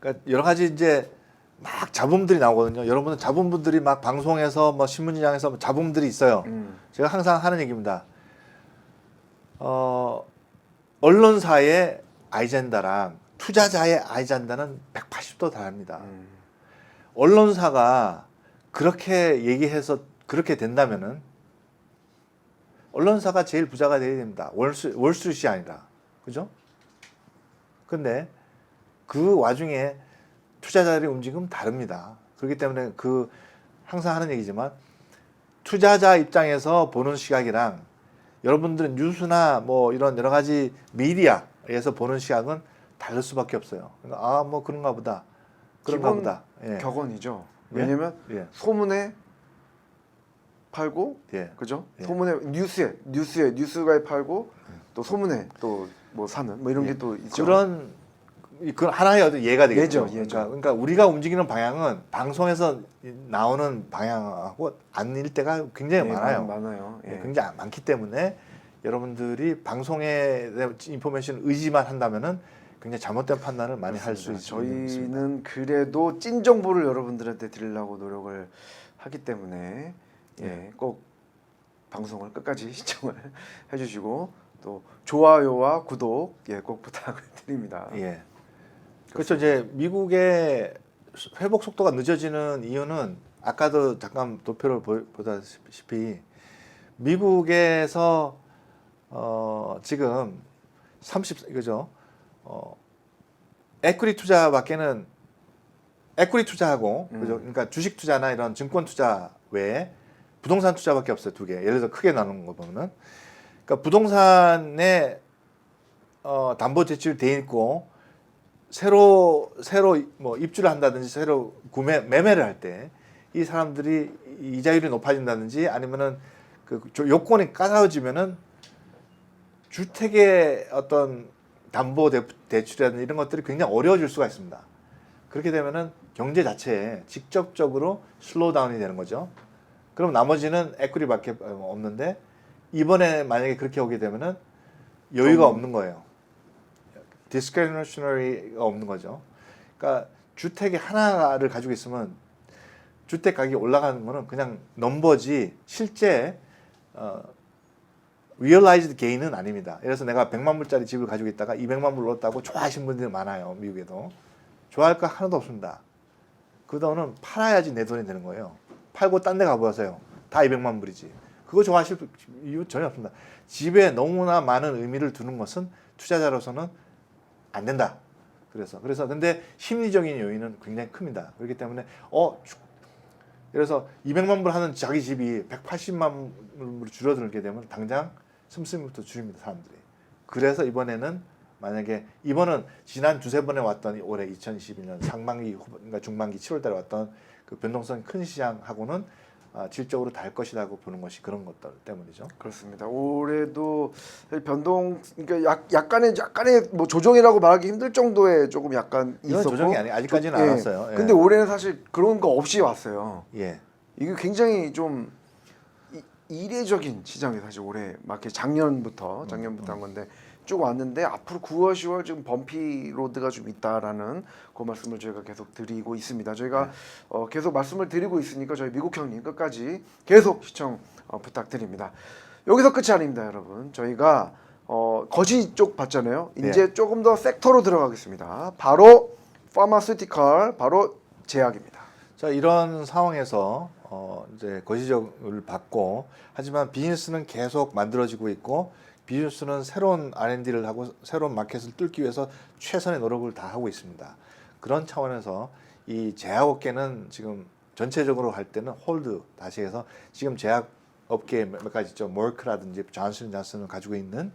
그러니까 여러 가지 이제 막 잡음들이 나오거든요. 여러분은 잡음분들이 막 방송에서 뭐 신문지장에서 잡음들이 있어요. 제가 항상 하는 얘기입니다. 언론사의 아젠다랑 투자자의 아젠다는 180도 다릅니다. 언론사가 그렇게 얘기해서 그렇게 된다면은 언론사가 제일 부자가 돼야 됩니다. 월스트리트이 아니라. 그죠? 근데 그 와중에 투자자들의 움직임은 다릅니다. 그렇기 때문에 항상 하는 얘기지만 투자자 입장에서 보는 시각이랑 여러분들은 뉴스나 뭐 이런 여러 가지 미디어에서 보는 시각은 다를 수밖에 없어요. 그러니까 뭐 그런가 보다. 그런가 보다. 예. 격언이죠. 예? 왜냐면 예. 소문에 팔고 예. 그죠? 예. 소문에 뉴스가에 팔고 또 소문에 또 뭐 사는 뭐 이런 게 또 있죠. 그런 하나의 어떤 예가 되겠죠. 예죠. 그러니까 우리가 움직이는 방향은 방송에서 나오는 방향하고 아닐 때가 굉장히 많아요. 많아요. 예. 굉장히 많기 때문에 여러분들이 방송에 대한 인포메이션 의지만 한다면은 굉장히 잘못된 판단을 많이 할 수 있습니다. 저희는 그래도 찐 정보를 여러분들한테 드리려고 노력을 하기 때문에 꼭 방송을 끝까지 시청을 해주시고 또 좋아요와 구독 꼭 부탁을 드립니다. 예. 그렇죠. 이제 미국의 회복 속도가 늦어지는 이유는 아까도 잠깐 도표를 보다시피 미국에서 지금 30 에퀴티 투자밖에는 에퀴티 투자하고 그죠? 그러니까 주식 투자나 이런 증권 투자 외에 부동산 투자밖에 없어요. 두 개. 예를 들어 크게 나누는 거 보면은 그러니까 부동산에 담보 대출이 돼 있고 새로 뭐 입주를 한다든지 새로 매매를 할 때 이 사람들이 이자율이 높아진다든지 아니면은 그 요건이 까다로워지면은 주택의 어떤 담보 대출이라든지 이런 것들이 굉장히 어려워질 수가 있습니다. 그렇게 되면은 경제 자체에 직접적으로 슬로우 다운이 되는 거죠. 그럼 나머지는 에퀴티밖에 없는데 이번에 만약에 그렇게 오게 되면은 여유가 없는 거예요. 디스크리미네이션가 없는 거죠. 그러니까 주택이 하나를 가지고 있으면 주택 가격이 올라가는 거는 그냥 넘버지 실제 realized gain은 아닙니다. 그래서 내가 100만 불짜리 집을 가지고 있다가 200만 불 얻었다고 좋아하시는 분들이 많아요. 미국에도. 좋아할 거 하나도 없습니다. 그 돈은 팔아야지 내 돈이 되는 거예요. 팔고 딴 데 가보세요. 다 200만 불이지. 그거 좋아하실 이유 전혀 없습니다. 집에 너무나 많은 의미를 두는 것은 투자자로서는 안 된다. 그래서 근데 심리적인 요인은 굉장히 큽니다. 그렇기 때문에 그래서 200만 불 하는 자기 집이 180만 불로 줄어들게 되면 당장 씀씀이부터 줄입니다. 사람들이. 그래서 이번에는 만약에 이번은 지난 두세 번에 왔던 올해 2021년 상반기 그러니까 중반기 7월달에 왔던 그 변동성이 큰 시장하고는 질적으로 다를 것이라고 보는 것이 그런 것들 때문이죠. 그렇습니다. 올해도 그러니까 약간의 뭐 조정이라고 말하기 힘들 정도의 조금 약간 이건 있었고 조정이 아직까지는 안 왔어요. 예. 근데 올해는 사실 그런 거 없이 왔어요. 예. 이게 굉장히 좀 이례적인 시장이 사실 올해 마켓 작년부터 한 건데 쭉 왔는데 앞으로 9월, 10월 지금 범피 로드가 좀 있다라는 그 말씀을 저희가 계속 드리고 있습니다. 저희가 계속 말씀을 드리고 있으니까 저희 미국 형님 끝까지 계속 시청 부탁드립니다. 여기서 끝이 아닙니다, 여러분. 저희가 거시 쪽 봤잖아요. 이제 조금 더 섹터로 들어가겠습니다. 바로 파마스티컬, 바로 제약입니다. 자, 이런 상황에서 이제 거시적을 받고 하지만 비즈니스는 계속 만들어지고 있고 비즈니스는 새로운 R&D를 하고 새로운 마켓을 뚫기 위해서 최선의 노력을 다 하고 있습니다. 그런 차원에서 이 제약업계는 지금 전체적으로 할 때는 홀드 다시 해서 지금 제약업계 몇 가지 있죠. 머크라든지 존슨앤존슨을 가지고 있는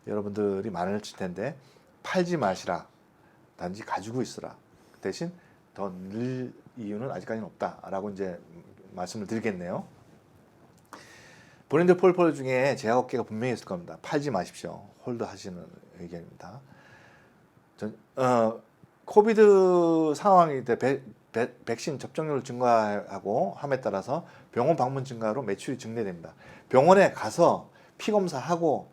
여러분들이 많을 텐데 팔지 마시라. 단지 가지고 있으라. 대신 더 늘 이유는 아직까지는 없다라고 이제 말씀을 드리겠네요. 브랜드 폴폴 중에 제약업계가 분명히 있을 겁니다. 팔지 마십시오. 홀드 하시는 의견입니다. 코비드 상황이 때 백신 접종률 증가하고 함에 따라서 병원 방문 증가로 매출이 증대됩니다. 병원에 가서 피 검사하고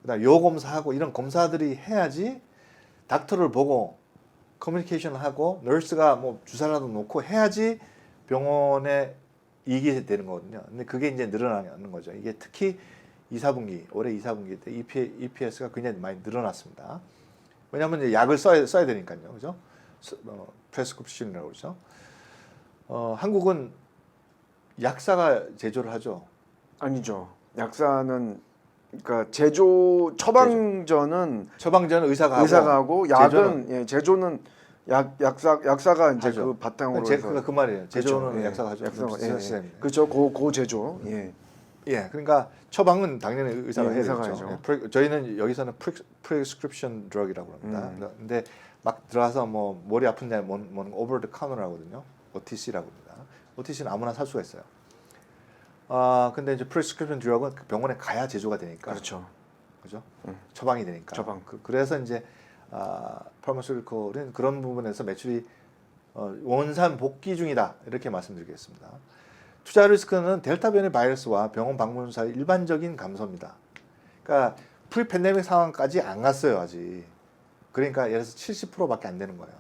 그다음 요 검사하고 이런 검사들이 해야지 닥터를 보고 커뮤니케이션을 하고 너스가 뭐 주사라도 놓고 해야지 병원에 이익이 되는 거거든요. 근데 그게 이제 늘어나는 거죠. 이게 특히 2, 4분기, 올해 2, 4분기 때 EPS가 굉장히 많이 늘어났습니다. 왜냐하면 이제 약을 써야 되니까요. 그죠? 프레스크립션이라고 그러죠. 한국은 약사가 제조를 하죠. 아니죠. 약사는 그러니까 제조 처방전은 의사가 하고 약은 제조는 약사가 이제 하죠. 그 바탕으로 해서 그 말이에요. 제조는 그렇죠. 약사가 하죠. 그렇죠. 고 제조. 예, 그러니까 처방은 당연히 의사가 해야 되죠. 해야죠. 저희는 여기서는 프리스크립션 드럭이라고 합니다. 근데 막 들어와서 뭐 머리 아픈데 뭐 오버 더 카운터라고 하거든요. OTC라고 합니다. OTC는 아무나 살 수가 있어요. 근데 이제 프리스크립션 드럭은 그 병원에 가야 제조가 되니까. 그렇죠. 그죠? 처방이 되니까. 처방. 그래서 이제 파마스티컬은 그런 부분에서 매출이 원산 복귀 중이다. 이렇게 말씀드리겠습니다. 투자 리스크는 델타 변이 바이러스와 병원 방문 사이 일반적인 감소입니다. 그러니까 프리 팬데믹 상황까지 안 갔어요, 아직. 그러니까 예를 들어서 70%밖에 안 되는 거예요.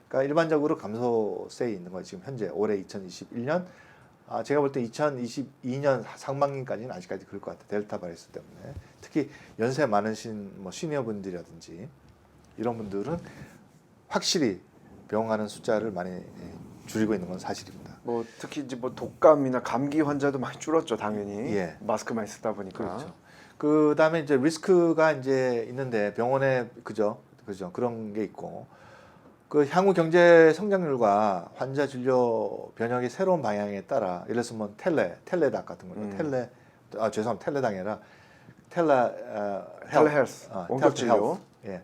그러니까 일반적으로 감소세에 있는 거예요. 지금 현재 올해 2021년 제가 볼 때 2022년 상반기까지는 아직까지 그럴 것 같아요. 델타 바이러스 때문에. 특히 연세 많으신 뭐 시니어 분들이라든지 이런 분들은 확실히 병원 가는 숫자를 많이 줄이고 있는 건 사실입니다. 뭐 특히 이제 뭐 독감이나 감기 환자도 많이 줄었죠, 당연히. 예. 마스크만 쓰다 보니까. 그렇죠. 그 다음에 이제 리스크가 이제 있는데 병원에 그죠 그런 게 있고 그 향후 경제 성장률과 환자 진료 변형의 새로운 방향에 따라 예를 들어서 뭐 텔레닥 같은 거죠. 죄송합니다. 텔레닥이 아니라 텔레헬스, 원격 진료. 예,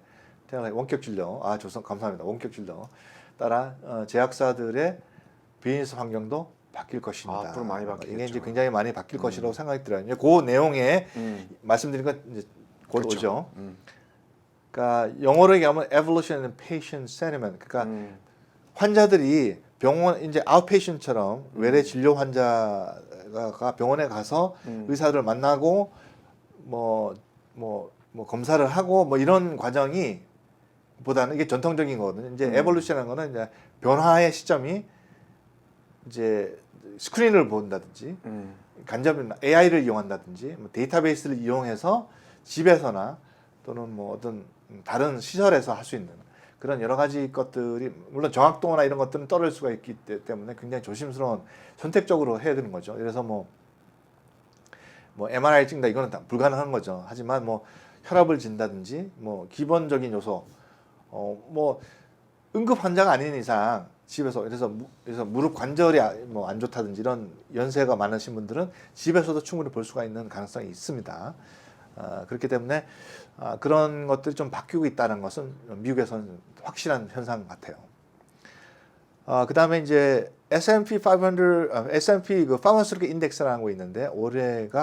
원격 진료. 감사합니다. 원격 진료 따라 제약사들의 비즈니스 환경도 바뀔 것입니다. 앞으로 많이 바뀌겠죠. 이게 이제 굉장히 많이 바뀔 것이라고 생각이 들어요. 이제 그 내용에 말씀드린 건 이제 곧 그렇죠. 오죠. 그러니까 영어로 얘기하면 evolution and patient sentiment. 그러니까 환자들이 병원 이제 아웃페이션처럼 외래 진료 환자가 병원에 가서 의사를 만나고 뭐 검사를 하고 뭐 이런 과정이 보다는 이게 전통적인 거거든요. 이제 에볼루션이라는 거는 이제 변화의 시점이 이제 스크린을 본다든지 간접이나 AI를 이용한다든지 뭐 데이터베이스를 이용해서 집에서나 또는 뭐 어떤 다른 시설에서 할 수 있는 그런 여러 가지 것들이 물론 정확도나 이런 것들은 떨어질 수가 있기 때문에 굉장히 조심스러운 선택적으로 해야 되는 거죠. 그래서 뭐 MRI 찍는다 이거는 다 불가능한 거죠. 하지만 뭐 혈압을 진다든지 뭐 기본적인 요소 뭐 응급 환자가 아닌 이상 집에서 그래서 무릎 관절이 뭐 안 좋다든지 이런 연세가 많으신 분들은 집에서도 충분히 볼 수가 있는 가능성이 있습니다. 그렇기 때문에 그런 것들이 좀 바뀌고 있다는 것은 미국에서는 확실한 현상 같아요. 그 다음에 이제 S&P 500, S&P 그 파마스티컬 인덱스라는 거 있는데 올해가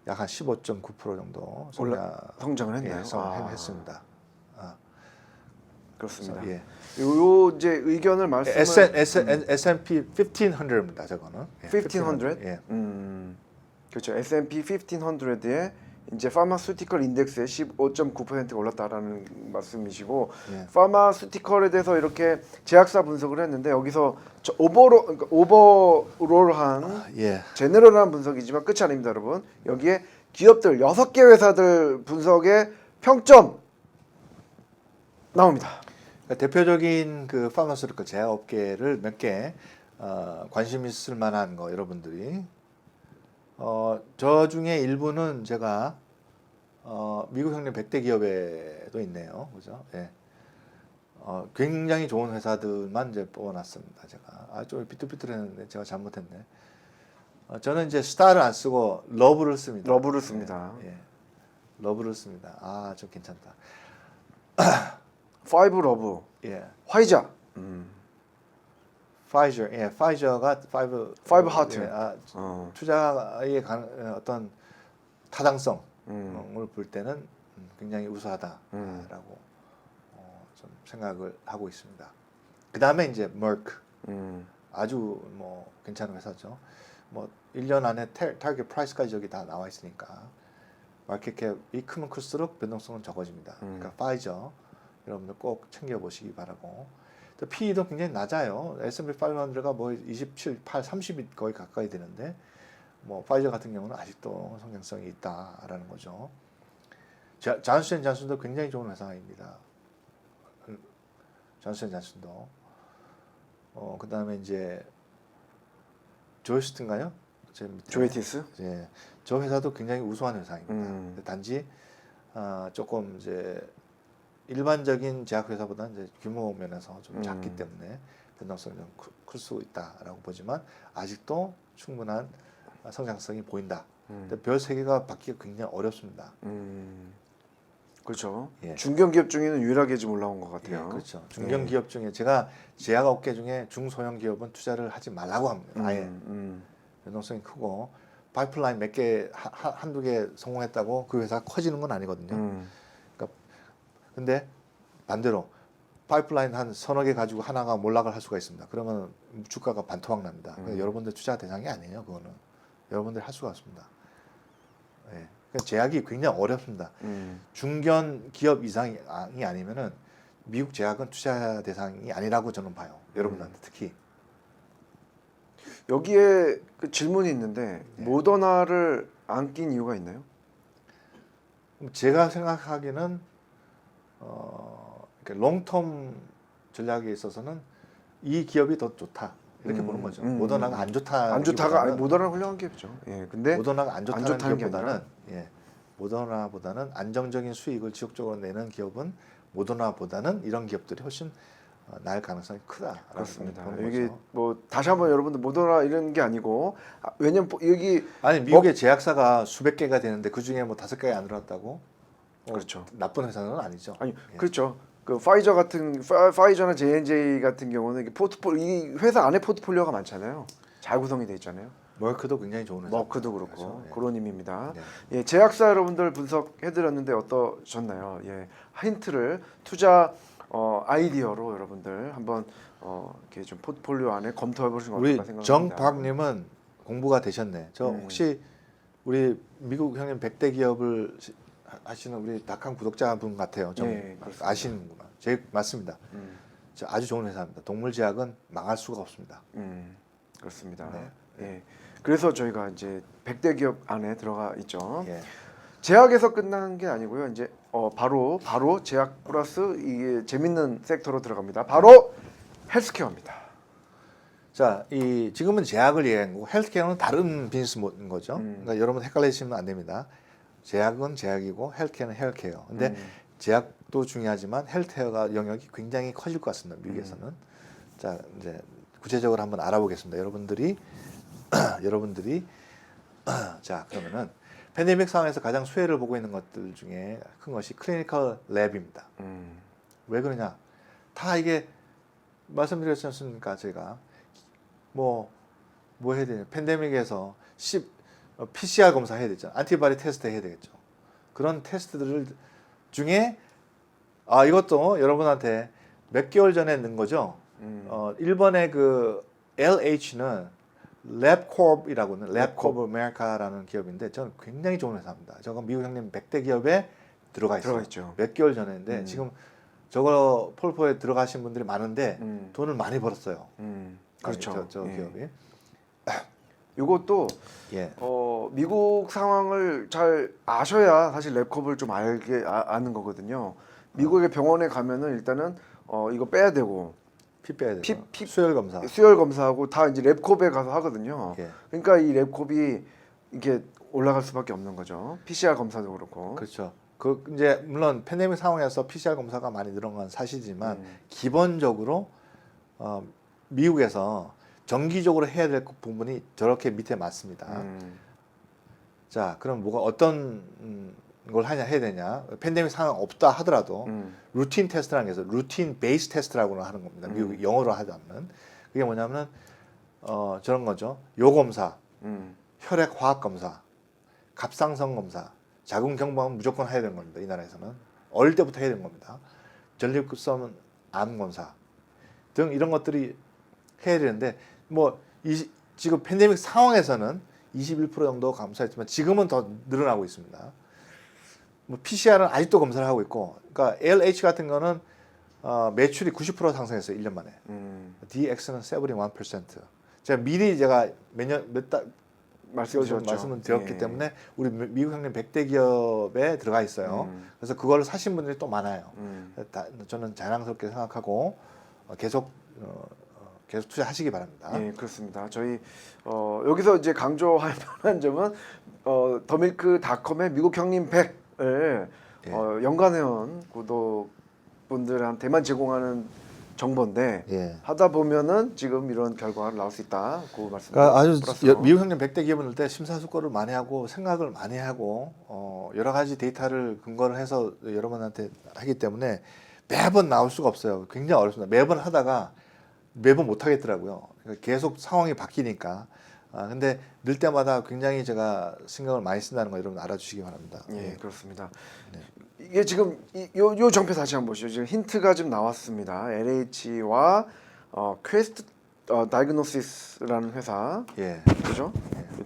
약 한 15.9% 정도 성장을 했나요? 했습니다. 그렇습니다. 예. 요 이제 의견을 말씀을 S&P 1500입니다. 저거는. 1500? 예. 그렇죠. S&P 1500에 이제 파마스티컬 인덱스에 15.9%가 올랐다라는 말씀이시고 예. 파마스티컬에 대해서 이렇게 제약사 분석을 했는데 여기서 그러니까 오버롤한 예. 제너럴한 분석이지만 끝이 아닙니다, 여러분. 여기에 기업들 6개 회사들 분석의 평점 나옵니다. 그러니까 대표적인 그 파마스티컬 제약업계를 몇 개 관심 있을 만한 거 여러분들이 저 중에 일부는 제가 미국 형님 100대 기업에도 있네요. 그죠? 예. 굉장히 좋은 회사들만 이제 뽑아놨습니다. 제가 좀 삐뚤삐뚤했는데 제가 잘못했네. 저는 이제 스타를 안 쓰고 러브를 씁니다. 러브를 씁니다. 예. 러브를 씁니다. 좀 괜찮다. 파이브 러브, 예. 화이자, 파이저, 예, 파이저가 파이브 하트. 예, 투자에 관한 어떤 타당성을 볼 때는 굉장히 우수하다라고 좀 생각을 하고 있습니다. 그 다음에 이제 머크, 아주 뭐 괜찮은 회사죠. 뭐 1년 안에 타겟 프라이스까지 여기 다 나와 있으니까 마켓캡이 크면 클수록 변동성은 적어집니다. 그러니까 파이저 여러분들 꼭 챙겨 보시기 바라고. 또 PE도 굉장히 낮아요. S&P 500가 뭐 27, 8, 30이 거의 가까이 되는데 뭐 파이저 같은 경우는 아직도 성장성이 있다라는 거죠. 잔슨앤잔슨도 굉장히 좋은 회사입니다. 잔슨앤잔슨도 그다음에 이제 조이스트인가요? 조에티스. 예, 저 회사도 굉장히 우수한 회사입니다. 단지 조금 이제 일반적인 제약 회사보다는 이제 규모 면에서 좀 작기 때문에 변동성이 좀 클 수 있다라고 보지만 아직도 충분한 성장성이 보인다. 근데 별 3개가 받기가 굉장히 어렵습니다. 그렇죠. 예. 중견기업 중에는 유일하게 좀 올라온 것 같아요. 예, 그렇죠. 중견기업 중에 제가 제약업계 중에 중소형 기업은 투자를 하지 말라고 합니다. 아예 변동성이 크고 파이프라인 몇 개, 한두 개 성공했다고 그 회사가 커지는 건 아니거든요. 근데 반대로 파이프라인 한 서너 개 가지고 하나가 몰락을 할 수가 있습니다. 그러면 주가가 반토막 납니다. 여러분들 투자 대상이 아니에요. 그거는 여러분들 할 수가 없습니다. 예. 그러니까 제약이 굉장히 어렵습니다. 중견 기업 이상이 아니면은 미국 제약은 투자 대상이 아니라고 저는 봐요. 여러분들한테 특히. 여기에 그 질문이 있는데 모더나를 안 낀 이유가 있나요? 제가 생각하기는 롱텀 전략에 있어서는 이 기업이 더 좋다 이렇게 보는 거죠. 모더나가 안 좋다. 안 좋다가 아니 모더나는 훌륭한 기업이죠. 예, 근데 모더나가 안 좋다는 좋다는 기업보다는 모더나보다는 안정적인 수익을 지속적으로 내는 기업은 모더나보다는 이런 기업들이 훨씬 나을 가능성이 크다. 그렇습니다. 보는 여기 거죠. 뭐 다시 한번 여러분들 모더나 이런 게 아니고 왜냐면 여기 아니 미국의 제약사가 수백 개가 되는데 그 중에 뭐 5개가 안 들어왔다고? 그렇죠. 나쁜 회사는 아니죠. 아니 예. 그렇죠. 그 파이저나 J&J 같은 경우는 이게 이 회사 안에 포트폴리오가 많잖아요. 잘 구성이 돼 있잖아요. 머크도 굉장히 좋은 회사. 머크도 그렇고 예. 그로님입니다. 네. 예, 제약사 여러분들 분석해드렸는데 어떠셨나요? 예, 힌트를 투자 아이디어로 여러분들 한번 이렇게 좀 포트폴리오 안에 검토해보시는 건 우리 어떨까 생각합니다. 정박님은 공부가 되셨네. 저 혹시 우리 미국 형님 100대 기업을 하시는 우리 닥한 구독자분 같아요. 좀 예, 그렇습니다. 아시는구나. 맞습니다. 저 아주 좋은 회사입니다. 동물제약은 망할 수가 없습니다. 그렇습니다. 네. 예, 그래서 저희가 이제 100대 기업 안에 들어가 있죠. 예. 제약에서 끝난 게 아니고요. 이제 바로 제약 플러스 이게 재밌는 섹터로 들어갑니다. 바로 헬스케어입니다. 자, 이 지금은 제약을 얘기한 거고 헬스케어는 다른 비즈니스인 거죠. 그러니까 여러분 헷갈리시면 안 됩니다. 제약은 제약이고 헬스케어는 헬스케어. 근데 제약도 중요하지만 헬스케어가 영역이 굉장히 커질 것 같습니다. 미국에서는. 자, 이제 구체적으로 한번 알아보겠습니다. 여러분들이 자, 그러면은 팬데믹 상황에서 가장 수혜를 보고 있는 것들 중에 큰 것이 클리니컬 랩입니다. 왜 그러냐? 다 이게 말씀드렸지 않습니까? 제가 뭐 해야 되냐? 팬데믹에서 PCR 검사 해야 되죠. 안티바디 테스트 해야 되겠죠. 그런 테스트들 중에 이것도 여러분한테 몇 개월 전에 넣은 거죠. 일본의 그 LH는 랩코업이라고는 랩코업 아메리카라는 기업인데 저는 굉장히 좋은 회사입니다. 저거 미국 형님 100대 기업에 들어가 있어요. 들어가 있죠. 몇 개월 전에인데 지금 저거 폴포에 들어가신 분들이 많은데 돈을 많이 벌었어요. 그렇죠. 저 예. 기업이. 이것도 예. 미국 상황을 잘 아셔야 사실 랩컵을 좀 아는 거거든요. 미국의 병원에 가면은 일단은 이거 빼야 되고 피 빼야 돼요. 피- 수혈 검사. 수혈 검사하고 다 이제 랩컵에 가서 하거든요. 예. 그러니까 이 랩컵이 이게 올라갈 수밖에 없는 거죠. PCR 검사도 그렇고. 그렇죠. 그 이제 물론 팬데믹 상황에서 PCR 검사가 많이 늘어난 건 사실이지만 기본적으로 미국에서 정기적으로 해야 될 부분이 저렇게 밑에 맞습니다. 자, 그럼 뭐가 어떤 걸 해야 되냐? 팬데믹 상황 없다 하더라도 루틴 테스트라는 게 있어요. 루틴 베이스 테스트라고 하는 겁니다. 미국 영어로 하자면 그게 뭐냐면은 저런 거죠. 요 검사, 혈액 화학 검사, 갑상선 검사, 자궁 경부암은 무조건 해야 되는 겁니다. 이 나라에서는 어릴 때부터 해야 되는 겁니다. 전립선 암 검사 등 이런 것들이 해야 되는데 지금 팬데믹 상황에서는 21% 정도 감소했지만 지금은 더 늘어나고 있습니다. PCR은 아직도 검사를 하고 있고, 그러니까 LH 같은 거는 매출이 90% 상승했어요. 1년 만에. DX는 71%. 제가 미리 몇달 말씀을 드렸기 예. 때문에 우리 미국 형님 100대 기업에 들어가 있어요. 그래서 그걸 사신 분들이 또 많아요. 저는 자랑스럽게 생각하고 계속 투자하시기 바랍니다. 예, 그렇습니다. 저희 여기서 이제 강조할 만한 점은 더밀크닷컴의 미국 형님 100을 예. 연간회원 구독분들한테만 제공하는 정보인데 예. 하다 보면은 지금 이런 결과가 나올 수 있다. 그 말씀. 그러니까 아주 미국 형님 100대 기업은 할 때 심사숙고를 많이 하고 생각을 많이 하고 여러 가지 데이터를 근거를 해서 여러분한테 하기 때문에 매번 나올 수가 없어요. 굉장히 어렵습니다. 매번 하다가 매번 못 하겠더라고요. 그러니까 계속 상황이 바뀌니까. 근데 늘 때마다 굉장히 제가 신경을 많이 쓴다는 거 여러분 알아주시기 바랍니다. 예, 예. 그렇습니다. 네. 이게 지금 요 정표 다시 한번 보시죠. 지금 힌트가 좀 나왔습니다. LH와 퀘스트 다이그노시스라는 회사, 예. 그죠?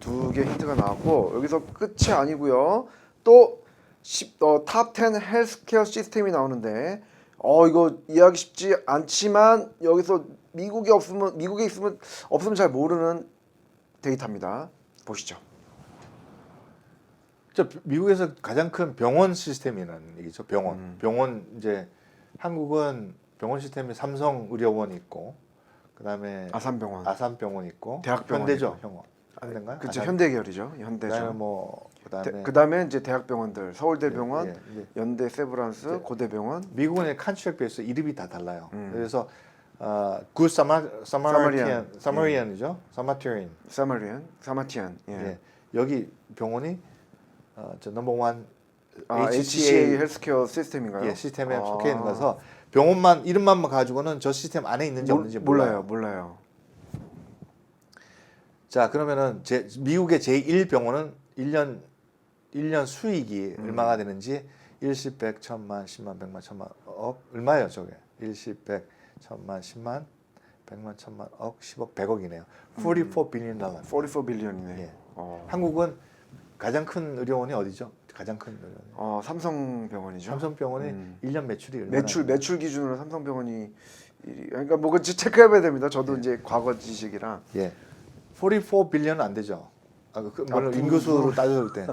두 개 힌트가 나왔고 여기서 끝이 아니고요. 또 탑10 헬스케어 시스템이 나오는데 이거 이해하기 쉽지 않지만 여기서 미국에 있으면 없으면 잘 모르는 데이터입니다. 보시죠. 미국에서 가장 큰 병원 시스템이라는 얘기죠. 병원 이제 한국은 병원 시스템이 삼성의료원이 있고 그다음에 아산병원 있고 대학병원 현대죠. 현대인가요? 그렇죠. 현대 계열이죠. 현대죠. 그다음에 그다음에 이제 대학병원들 서울대병원, 예. 연대 세브란스, 네. 고대병원. 미국은 컨트랙 베이스 이름이 다 달라요. 그래서 굿 사마리안이죠. 사마티안. 예. 예. 여기 병원이 저 넘버원 HCA 헬스케어 시스템인가요? 예, 시스템에 속해 있는 거라서 병원만 이름만 가지고는 저 시스템 안에 있는지 없는지 몰라요. 자, 그러면은 미국의 제1 병원은 1년 수익이 얼마가 되는지 일십, 백, 천만, 십만, 백만, 천만, 억 얼마예요, 저게? 일십, 백, 천만, 십만, 백만, 천만, 억, 10억, 100억이네요. 44 빌리언 달러. 44 빌리언이네. 예. 한국은 가장 큰 의료원이 어디죠? 가장 큰 의료원. 삼성병원이죠. 삼성병원이 1년 매출이 얼마나? 매출 기준으로 삼성병원이 그러니까 뭐 그 체크해봐야 됩니다. 저도 이제 과거 지식이라. 예. 44 빌리언은 안 되죠. 물론 인구수로 따졌을 때.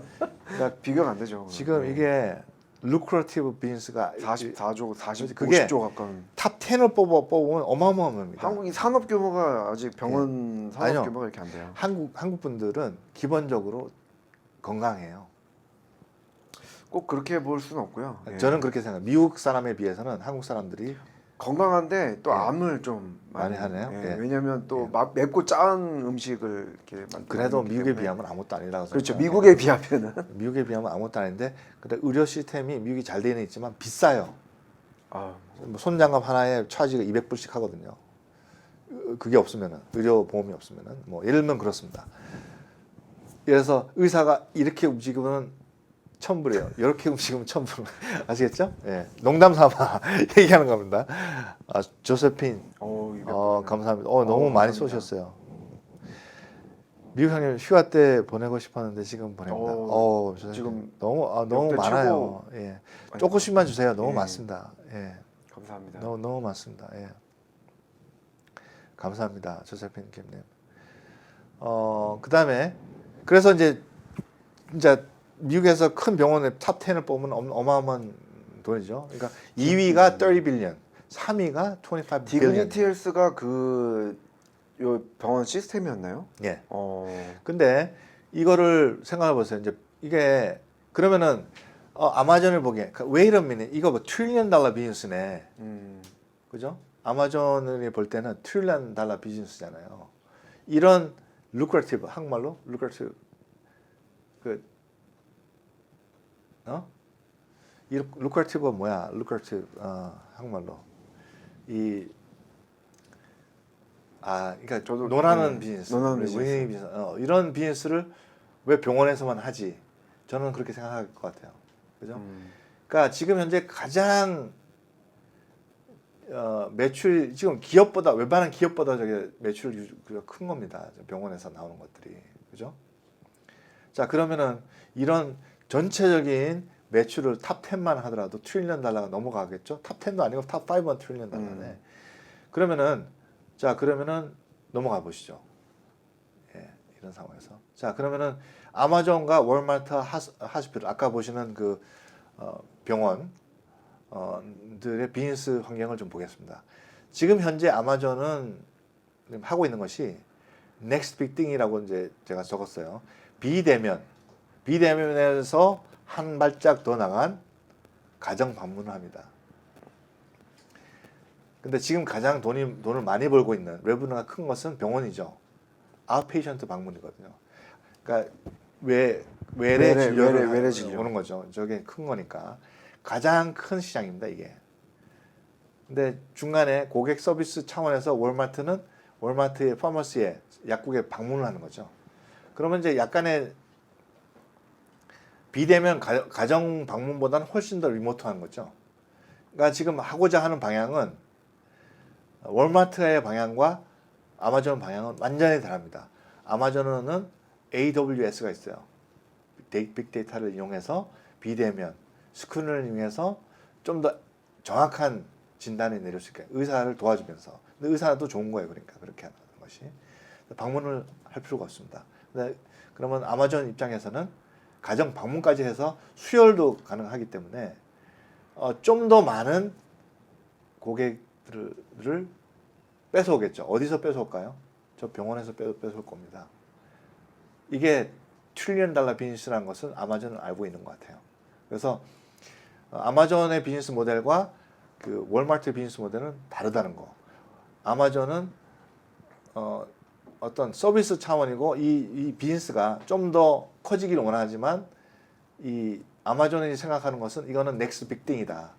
그러니까 비교가 안 되죠. 지금 이게 lucrative business가 44조, 40, 그게 50조 가까운. 탑 10을 뽑으면 어마어마한 겁니다. 한국이 산업 규모가 아직 병원 산업 아니요. 규모가 이렇게 안 돼요. 한국 분들은 기본적으로 건강해요. 꼭 그렇게 볼 수는 없고요. 예. 저는 그렇게 생각해요. 미국 사람에 비해서는 한국 사람들이 건강한데 또 예. 암을 좀 많이 하네요. 예. 예. 왜냐하면 또 맵고 짠 음식을 이렇게 만드는 그래도 거기 미국에 때문에. 비하면 아무것도 아니라고 그렇죠. 생각해요. 미국에 비하면은 미국에 비하면 아무것도 아닌데 근데 의료 시스템이 미국이 잘 되어 있지만 비싸요. 뭐 손장갑 하나에 차지가 200불씩 하거든요. 그게 없으면은 의료 보험이 없으면은 뭐 예를 들면 그렇습니다. 그래서 의사가 이렇게 움직이면 1,000불이에요. 이렇게 움직이면 1,000불. 아시겠죠? 예. 농담 삼아 얘기하는 겁니다. 조세핀. 감사합니다. 너무 많이 감사합니다. 쏘셨어요. 미국 형님 휴가 때 보내고 싶었는데 지금 보냅니다. 지금 지금 너무 역대 많아요. 예. 조금씩만 주세요. 너무 예. 많습니다. 예. 감사합니다. 너무 많습니다. 예. 감사합니다, 조세핀 김님. 그다음에 그래서 이제 진짜 미국에서 큰 병원의 탑 10을 뽑으면 어마어마한 돈이죠. 그러니까 2위가 30 빌리언, 3위가 25 빌리언. 디그니티 헬스가 요 병원 시스템이었나요? 예. 어. 근데 이거를 생각해 보세요. 이제 이게 그러면은 아마존을 보기에 wait a minute, 이거 뭐 트릴리언 달러 비즈니스네. 그죠? 아마존을 볼 때는 트릴리언 달러 비즈니스잖아요. 이런 lucrative, 한국말로 lucrative 이 lucrative가 뭐야? lucrative 한국말로 그러니까 저도 논하는 비즈니스, 논하는 비즈니스. 윈닝 비즈니스, 이런 비즈니스를 왜 병원에서만 하지? 저는 그렇게 생각할 것 같아요. 그죠? 그러니까 지금 현재 가장 매출 지금 기업보다 웬만한 기업보다 저게 매출이 큰 겁니다. 병원에서 나오는 것들이. 그죠? 자, 그러면은 이런 전체적인 매출을 탑 10만 하더라도 트릴리언 달러가 넘어가겠죠? 탑 10도 아니고 탑 5만 트릴리언 달러네. 그러면은 넘어가 보시죠. 예, 이런 상황에서. 자, 그러면은 아마존과 월마트, 하스피tal, 아까 보시는 그 병원들의 비즈니스 환경을 좀 보겠습니다. 지금 현재 아마존은 하고 있는 것이 next big thing이라고 이제 제가 적었어요. 비대면에서 한 발짝 더 나간 가정 방문을 합니다. 근데 지금 가장 돈을 많이 벌고 있는 레브뉴가 큰 것은 병원이죠. 아웃페이션트 방문이거든요. 그러니까 외래 진료를 외래 진료. 오는 거죠. 저게 큰 거니까 가장 큰 시장입니다, 이게. 근데 중간에 고객 서비스 차원에서 월마트의 파머시에 약국에 방문을 하는 거죠. 그러면 이제 약간의 비대면 가정 방문보다는 훨씬 더 리모트한 거죠. 그러니까 지금 하고자 하는 방향은 월마트의 방향과 아마존 방향은 완전히 다릅니다. 아마존은 AWS가 있어요. 빅데이터를 이용해서 비대면 스크린을 이용해서 좀 더 정확한 진단을 내릴 수 있게 의사를 도와주면서. 근데 의사도 좋은 거예요. 그러니까 그렇게 하는 것이 방문을 할 필요가 없습니다. 그러면 아마존 입장에서는 가정 방문까지 해서 수혈도 가능하기 때문에 좀 더 많은 고객들을 뺏어오겠죠. 어디서 뺏어올까요? 저 병원에서 뺏어올 겁니다. 이게 트릴리언 달러 비즈니스라는 것은 아마존은 알고 있는 것 같아요. 그래서 아마존의 비즈니스 모델과 그 월마트 비즈니스 모델은 다르다는 거. 아마존은 어떤 서비스 차원이고 이 비즈니스가 좀 더 커지기를 원하지만 이 아마존이 생각하는 것은 이거는 넥스트 빅띵이다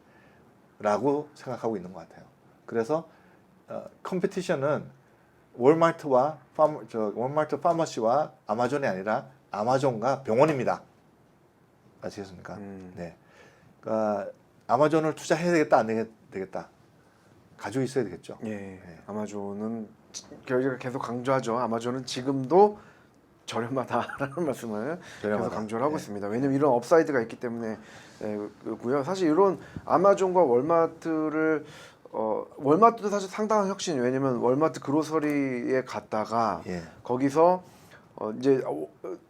라고 생각하고 있는 것 같아요. 그래서 컴피티션은 월마트 파머시와 아마존이 아니라 아마존과 병원입니다. 아시겠습니까? 네. 그러니까 아마존을 투자해야 되겠다, 안 되겠다. 가지고 있어야 되겠죠. 예. 네. 아마존은 저희가 계속 강조하죠. 아마존은 지금도 저렴하다라는 말씀을 계속 강조를 하고 있습니다. 왜냐면 이런 업사이드가 있기 때문에 그고요. 사실 이런 아마존과 월마트를 월마트도 사실 상당한 혁신. 왜냐면 월마트 그로서리에 갔다가 거기서 이제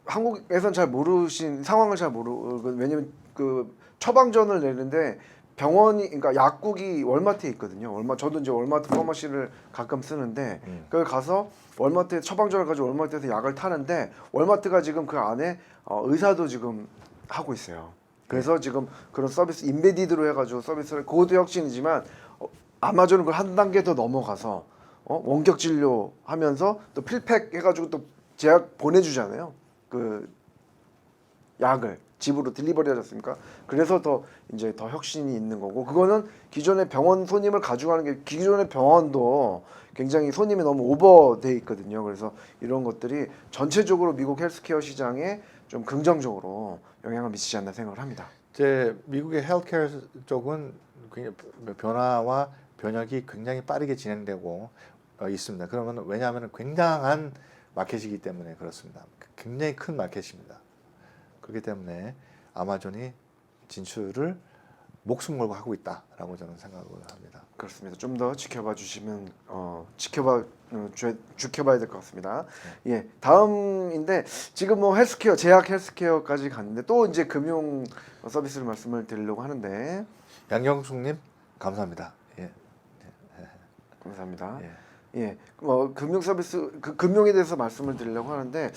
한국에선 잘 모르신 상황을 잘 모르고 왜냐면 그 처방전을 내는데 병원이 그러니까 약국이 월마트에 있거든요. 저도 이제 월마트 파머시를 가끔 쓰는데 거기 가서 월마트에 처방전을 가지고 월마트에서 약을 타는데 월마트가 지금 그 안에 의사도 지금 하고 있어요. 그래서 지금 그런 서비스 인베디드로 해가지고 서비스를 그것도 혁신이지만 아마존은 그걸 한 단계 더 넘어가서 원격 진료하면서 또 필팩 해가지고 또 제약 보내주잖아요. 그 약을 집으로 딜리버리 하지 않습니까? 그래서 더 혁신이 있는 거고 그거는 기존의 병원 손님을 가져가는 게 기존의 병원도 굉장히 손님이 너무 오버돼 있거든요. 그래서 이런 것들이 전체적으로 미국 헬스케어 시장에 좀 긍정적으로 영향을 미치지 않나 생각을 합니다. 이제 미국의 헬스케어 쪽은 굉장히 변화와 변혁이 굉장히 빠르게 진행되고 있습니다. 그러면 왜냐하면 굉장한 마켓이기 때문에 그렇습니다. 굉장히 큰 마켓입니다. 그렇기 때문에 아마존이 진출을 목숨 걸고 하고 있다라고 저는 생각을 합니다. 그렇습니다. 좀 더 지켜봐 주시면 지켜봐야 될 것 같습니다. 예, 다음인데 지금 뭐 헬스케어, 제약 헬스케어까지 갔는데 또 이제 금융 서비스를 말씀을 드리려고 하는데 양경숙님 감사합니다. 예. 감사합니다. 예. 예, 뭐 금융 서비스 금융에 대해서 말씀을 드리려고 하는데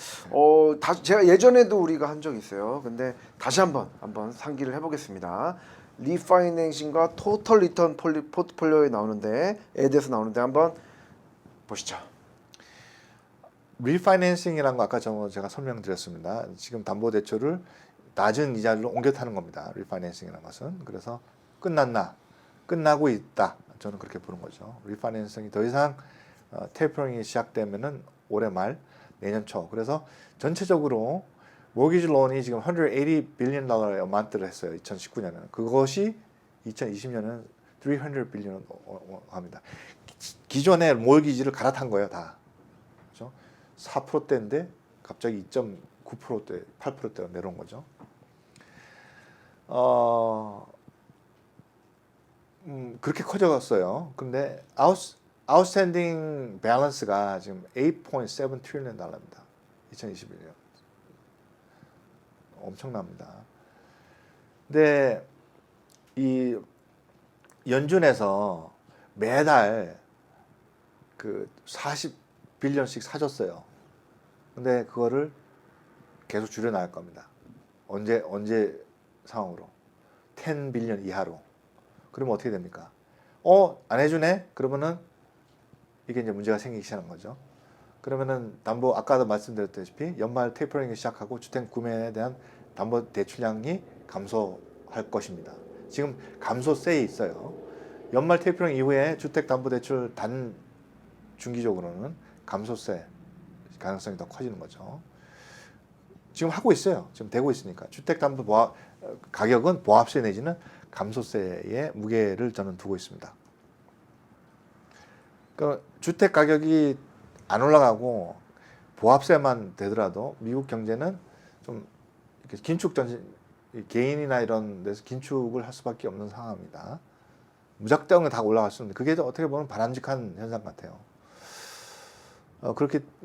제가 예전에도 우리가 한 적이 있어요. 근데 다시 한번 상기를 해보겠습니다. 리파이낸싱과 토털 리턴 포트폴리오에 나오는데에 대해서 나오는데 한번 보시죠. 리파이낸싱이라는 거 아까 제가 설명드렸습니다. 지금 담보대출을 낮은 이자로 옮겨 타는 겁니다. 리파이낸싱이라는 것은. 그래서 끝났나? 끝나고 있다. 저는 그렇게 보는 거죠. 리파이낸싱이 더 이상 테이퍼링이 시작되면은 올해 말, 내년 초. 그래서 전체적으로 모기지 론이 지금 180 빌리언 달러의 어마운트를 했어요. 2019년에는. 그것이 2020년은 300 빌리언 합니다. 기존의 모기지를 갈아탄 거예요, 다. 그렇죠? 4%대인데 갑자기 2.9%대, 8%대가 내려온 거죠. 그렇게 커져갔어요. 근데 아웃스탠딩 밸런스가 지금 8.7 트릴리언 달러입니다. 2021년. 엄청납니다. 근데 이 연준에서 매달 그 40빌리언씩 사줬어요. 근데 그거를 계속 줄여나갈 겁니다. 언제 상황으로? 10빌리언 이하로. 그러면 어떻게 됩니까? 안 해주네? 그러면은 이게 이제 문제가 생기기 시작하는 거죠. 그러면은 담보 아까도 말씀드렸다시피 연말 테이퍼링이 시작하고 주택 구매에 대한 담보 대출량이 감소할 것입니다. 지금 감소세에 있어요. 연말 테이퍼링 이후에 주택 담보 대출 중기적으로는 감소세 가능성이 더 커지는 거죠. 지금 하고 있어요. 지금 되고 있으니까 주택 담보 가격은 보합세 내지는 감소세의 무게를 저는 두고 있습니다. 그러니까 주택 가격이 안 올라가고 보합세만 되더라도 미국 경제는 좀 이렇게 긴축 개인이나 이런 데서 긴축을 할 수밖에 없는 상황입니다. 무작정 다 올라갈 수 있는데 그게 어떻게 보면 바람직한 현상 같아요.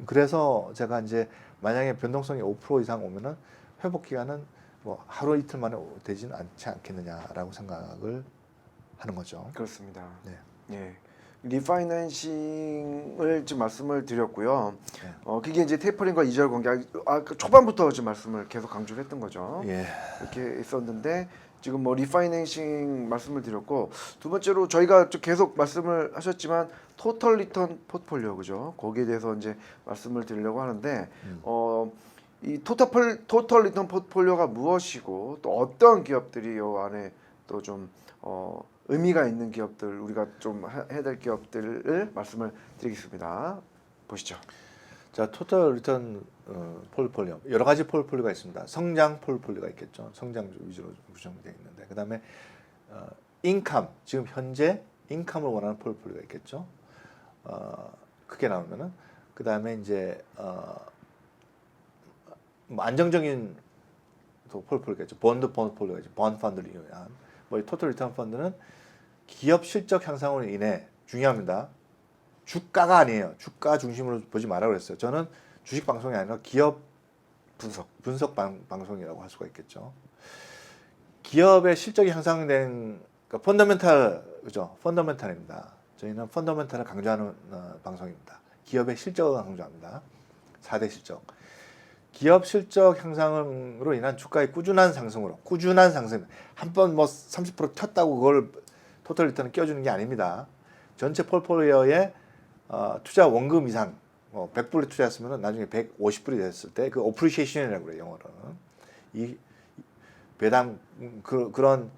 그래서 제가 이제 만약에 변동성이 5% 이상 오면은 회복 기간은 뭐 하루 이틀 만에 되지는 않지 않겠느냐라고 생각을 하는 거죠. 그렇습니다. 네. 예. 리파이낸싱을 지금 말씀을 드렸고요. 네. 그게 이제 테이퍼링과 이자율 관계 그 초반부터 지금 말씀을 계속 강조를 했던 거죠. 예. 이렇게 있었는데 지금 뭐 리파이낸싱 말씀을 드렸고 두 번째로 저희가 계속 말씀을 하셨지만 토털 리턴 포트폴리오 그죠? 거기에 대해서 이제 말씀을 드리려고 하는데 이 토털 리턴 포트폴리오가 무엇이고 또 어떤 기업들이 이 안에 또 좀 의미가 있는 기업들 우리가 좀 해야 될 기업들을 말씀을 드리겠습니다. 보시죠. 자, 토탈 리턴 포트폴리오 여러 가지 포트폴리오가 있습니다. 성장 포트폴리오가 있겠죠. 성장 위주로 구성되어 있는데 그다음에 인컴 지금 현재 인컴을 원하는 포트폴리오가 있겠죠. 크게 나오면은 그다음에 이제 뭐 안정적인 또 포트폴리오가 있죠. 본드 포트폴리오가 있죠. 본 펀드를 이용한 뭐 토탈 리턴 펀드는 기업 실적 향상으로 인해 중요합니다. 주가가 아니에요. 주가 중심으로 보지 말라고 그랬어요. 저는 주식 방송이 아니라 기업 분석 방송이라고 할 수가 있겠죠. 기업의 실적이 향상된 그러니까 펀더멘탈 그죠? 펀더멘탈입니다. 저희는 펀더멘탈을 강조하는 방송입니다. 기업의 실적을 강조합니다. 4대 실적. 기업 실적 향상으로 인한 주가의 꾸준한 상승 한 번 뭐 30% 튀었다고 그걸 토탈 리턴을 껴주는 게 아닙니다. 전체 포트폴리오에 투자 원금 이상 100불에 투자했으면 나중에 150불이 됐을 때 그 어프리시에이션이라고 그래요. 영어로는 이 배당 그런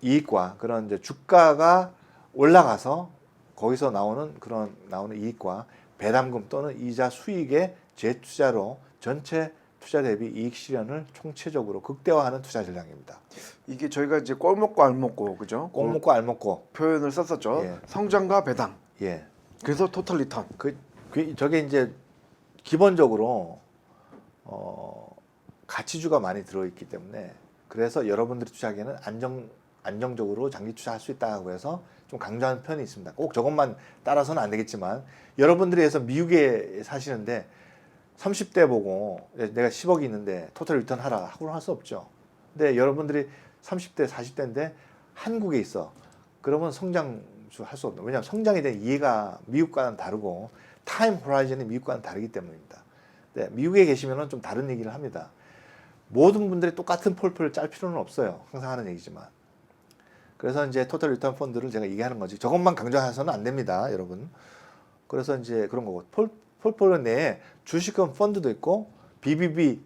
이익과 그런 이제 주가가 올라가서 거기서 나오는 이익과 배당금 또는 이자 수익의 재투자로 전체 투자 대비 이익 실현을 총체적으로 극대화하는 투자 전략입니다. 이게 저희가 이제 꼴 먹고 알 먹고 그죠? 꼭 먹고 알 먹고 표현을 썼었죠. 예. 성장과 배당. 예. 그래서 토탈 리턴. 저게 이제 기본적으로 가치주가 많이 들어있기 때문에 그래서 여러분들이 투자하기에는 안정적으로 장기 투자할 수 있다고 해서 좀 강조하는 편이 있습니다. 꼭 저것만 따라서는 안 되겠지만 여러분들이 해서 미국에 사시는데 30대 보고 내가 10억이 있는데 토탈 리턴 하라 하고는 할 수 없죠. 근데 여러분들이 30대 40대인데 한국에 있어. 그러면 성장주 할 수 없다. 왜냐하면 성장에 대한 이해가 미국과는 다르고 타임 호라이즌이 미국과는 다르기 때문입니다. 네, 미국에 계시면 좀 다른 얘기를 합니다. 모든 분들이 똑같은 폴폴을 짤 필요는 없어요. 항상 하는 얘기지만. 그래서 이제 토탈 리턴 펀드를 제가 얘기하는 거지. 저것만 강조해서는 안 됩니다, 여러분. 그래서 이제 그런 거고. 폴폴 내에 주식은 펀드도 있고 BBB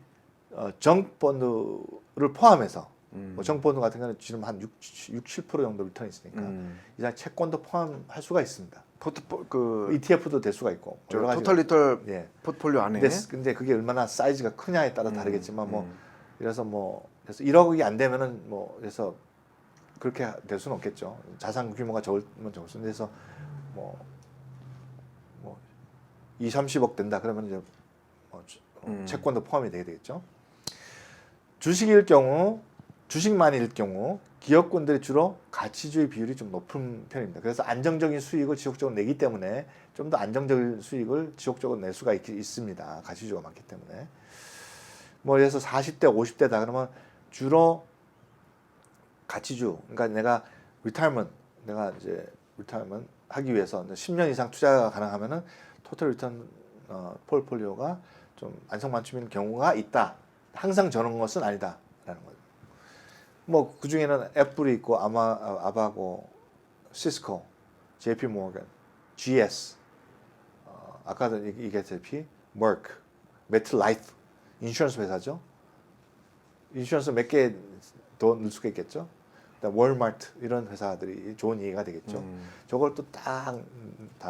정 펀드를 포함해서 뭐 정 펀드 같은 경우는 지금 한 6, 7% 정도 리턴이 있으니까 이상 채권도 포함할 수가 있습니다. ETF도 될 수가 있고 저 토탈 리턴 예. 포트폴리오 안에. 근데 그게 얼마나 사이즈가 크냐에 따라 다르겠지만 그래서 1억이 안 되면은 그래서 그렇게 될 수는 없겠죠. 자산 규모가 적으면 적을수록 그래서 2, 30억 된다 그러면 이제 채권도 포함이 되겠죠. 주식만일 경우 기업군들이 주로 가치주의 비율이 좀 높은 편입니다. 그래서 안정적인 수익을 지속적으로 내기 때문에 좀 더 안정적인 수익을 지속적으로 낼 수가 있습니다. 가치주가 많기 때문에. 그래서 40대, 50대다 그러면 주로 가치주, 그러니까 내가 리타이먼 하기 위해서 10년 이상 투자가 가능하면은 토탈 리턴 폴폴리오가 좀 안성맞춤인 경우가 있다. 항상 저런 것은 아니다라는 거죠. 그 중에는 애플이 있고 아바고, 시스코, JP 모건, GS, 아까도 얘기했다시피 머크, 메트라이프, 인슈런스 회사죠. 인슈런스 몇 개 더 넣을 수가 있겠죠. 월마트 이런 회사들이 좋은 예가 되겠죠. 저걸 또 다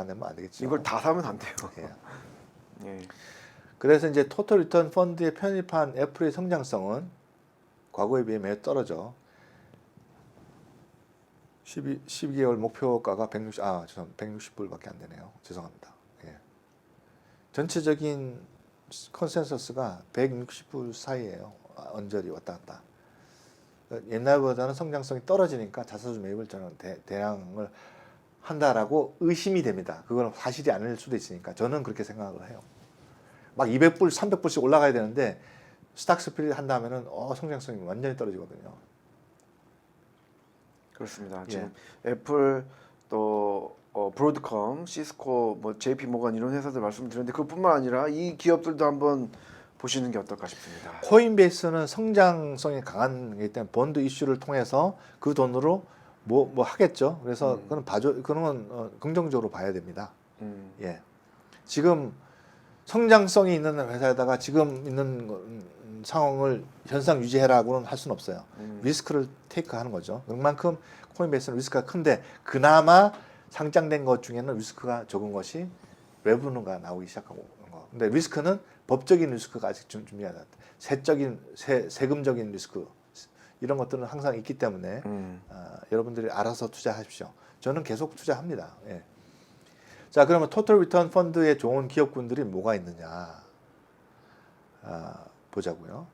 내면 안 되겠죠. 이걸 다 사면 안 돼요. 예. 예. 그래서 이제 토탈 리턴 펀드에 편입한 애플의 성장성은 과거에 비해 매우 떨어져 12개월 목표가가 160불밖에 안 되네요. 죄송합니다. 예. 전체적인 컨센서스가 160불 사이에요. 언저리 왔다 갔다. 옛날보다는 성장성이 떨어지니까 자사주 매입을 저는 대량을 한다라고 의심이 됩니다. 그건 사실이 아닐 수도 있으니까 저는 그렇게 생각을 해요. 막 200불, 300불씩 올라가야 되는데 스탁 스피릿 한다면은 성장성이 완전히 떨어지거든요. 그렇습니다. 예. 지금 애플 또 브로드컴, 시스코, JP 모건 이런 회사들 말씀드렸는데 그뿐만 아니라 이 기업들도 한번 보시는 게 어떨까 싶습니다. 코인베이스는 성장성이 강한 게 때문에 본드 이슈를 통해서 그 돈으로 뭐 하겠죠. 그래서 그런 건 긍정적으로 봐야 됩니다. 예. 지금 성장성이 있는 회사에다가 지금 있는 상황을 현상 유지해라고는 할 수는 없어요. 리스크를 테이크하는 거죠. 그만큼 코인베이스는 리스크가 큰데 그나마 상장된 것 중에는 리스크가 적은 것이 레브누가 나오기 시작하고 그런 거. 근데 리스크는 법적인 리스크가 아직 좀 준비해야 돼. 세금적인 리스크 이런 것들은 항상 있기 때문에 여러분들이 알아서 투자하십시오. 저는 계속 투자합니다. 예. 자, 그러면 토탈 리턴 펀드에 좋은 기업군들이 뭐가 있느냐 보자고요.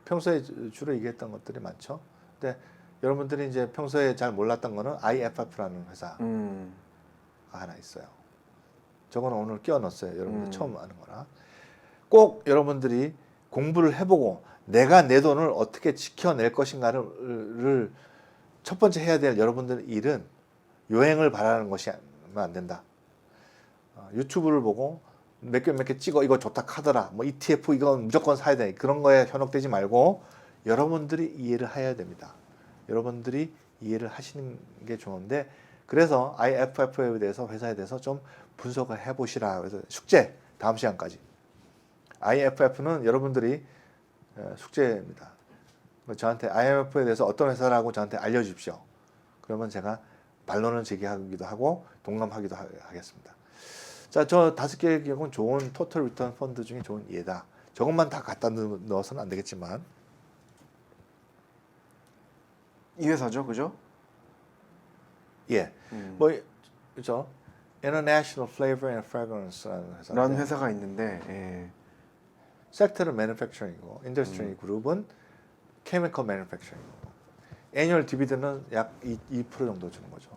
평소에 주로 얘기했던 것들이 많죠. 근데 여러분들이 이제 평소에 잘 몰랐던 거는 IFF라는 회사가 하나 있어요. 저거는 오늘 끼워 넣었어요. 여러분들 처음 아는 거라. 꼭 여러분들이 공부를 해보고 내가 내 돈을 어떻게 지켜낼 것인가를 첫 번째 해야 될 여러분들 일은 요행을 바라는 것이 안 된다. 유튜브를 보고 몇 개 찍어 이거 좋다 하더라. ETF 이건 무조건 사야 돼. 그런 거에 현혹되지 말고 여러분들이 이해를 해야 됩니다. 여러분들이 이해를 하시는 게 좋은데 그래서 IFF에 대해서 회사에 대해서 좀 분석을 해보시라. 그래서 숙제 다음 시간까지. IFF는 여러분들이 숙제입니다. 저한테 IMF에 대해서 어떤 회사라고 저한테 알려주십시오. 그러면 제가 반론을 제기하기도 하고 동감하기도 하겠습니다. 자, 저 5개의 경우는 좋은 토탈 리턴 펀드 중에 좋은 예다. 저것만 다 갖다 넣어서는 안 되겠지만 이 회사죠, 그죠? 예, 그렇죠. International Flavor and Fragrance라는 회사인데 라는 회사가 있는데 예. 섹터는 Manufacturing이고 인더스트리 그룹은 Chemical Manufacturing이고 애뉴얼 디비던은 약 2% 정도 주는 거죠.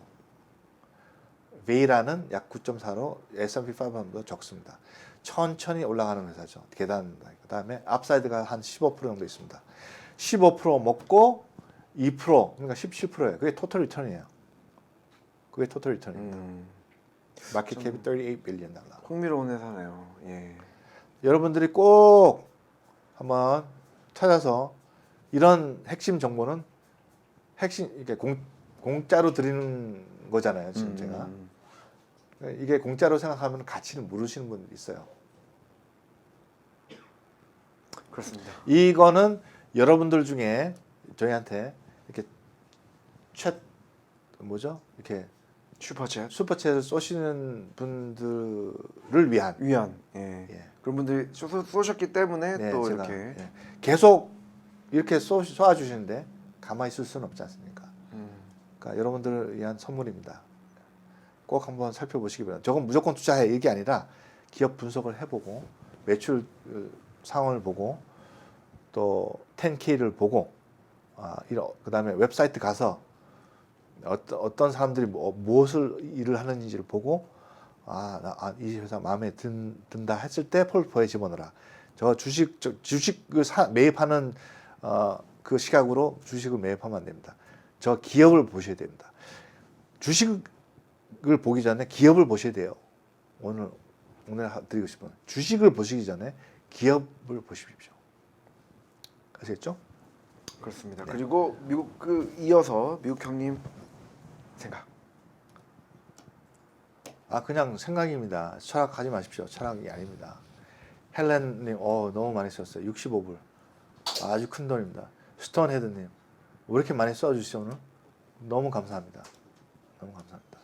베이라는 약 9.4로 S&P 500보다 적습니다. 천천히 올라가는 회사죠. 계단. 그다음에 앞사이드가 한 15% 정도 있습니다. 15% 먹고 2% 그러니까 17%예요. 그게 토탈 리턴이에요. 그게 토탈 리턴입니다. 마켓 캡이 38 빌리언 달러. 흥미로운 회사네요. 예. 여러분들이 꼭 한번 찾아서 이런 핵심 정보는 핵심 이게 공짜로 드리는 거잖아요. 지금 제가 이게 공짜로 생각하면 가치를 모르시는 분들이 있어요. 그렇습니다. 이거는 여러분들 중에 저희한테 이렇게 이렇게 슈퍼챗 슈퍼챗을 쏘시는 분들을 위한 위안. 예. 예. 그런 분들이 쏘셨기 때문에 네, 또 제가, 이렇게 예. 계속 이렇게 쏘아주시는데 가만히 있을 수는 없지 않습니까? 그러니까 여러분들을 위한 선물입니다. 꼭 한번 살펴보시기 바랍니다. 저건 무조건 투자해 이게 아니라 기업 분석을 해보고 매출 상황을 보고 또 10K를 보고 그다음에 웹사이트 가서 어떤 사람들이 무엇을 일을 하는지를 보고 이 회사 마음에 든다 했을 때 폴더포에 집어넣어라. 저 주식을 매입하는 그 시각으로 주식을 매입하면 안 됩니다. 저 기업을 보셔야 됩니다. 주식을 보기 전에 기업을 보셔야 돼요. 오늘 드리고 싶은 주식을 보시기 전에 기업을 보십시오. 아시겠죠? 그렇습니다. 네. 그리고 미국 이어서 미국 형님 생각. 그냥 생각입니다. 철학하지 마십시오. 철학이 아닙니다. 헬렌님, 너무 많이 썼어요. 65불. 아주 큰 돈입니다. 스톤헤드님, 왜 이렇게 많이 써주시죠, 오늘? 너무 감사합니다. 너무 감사합니다.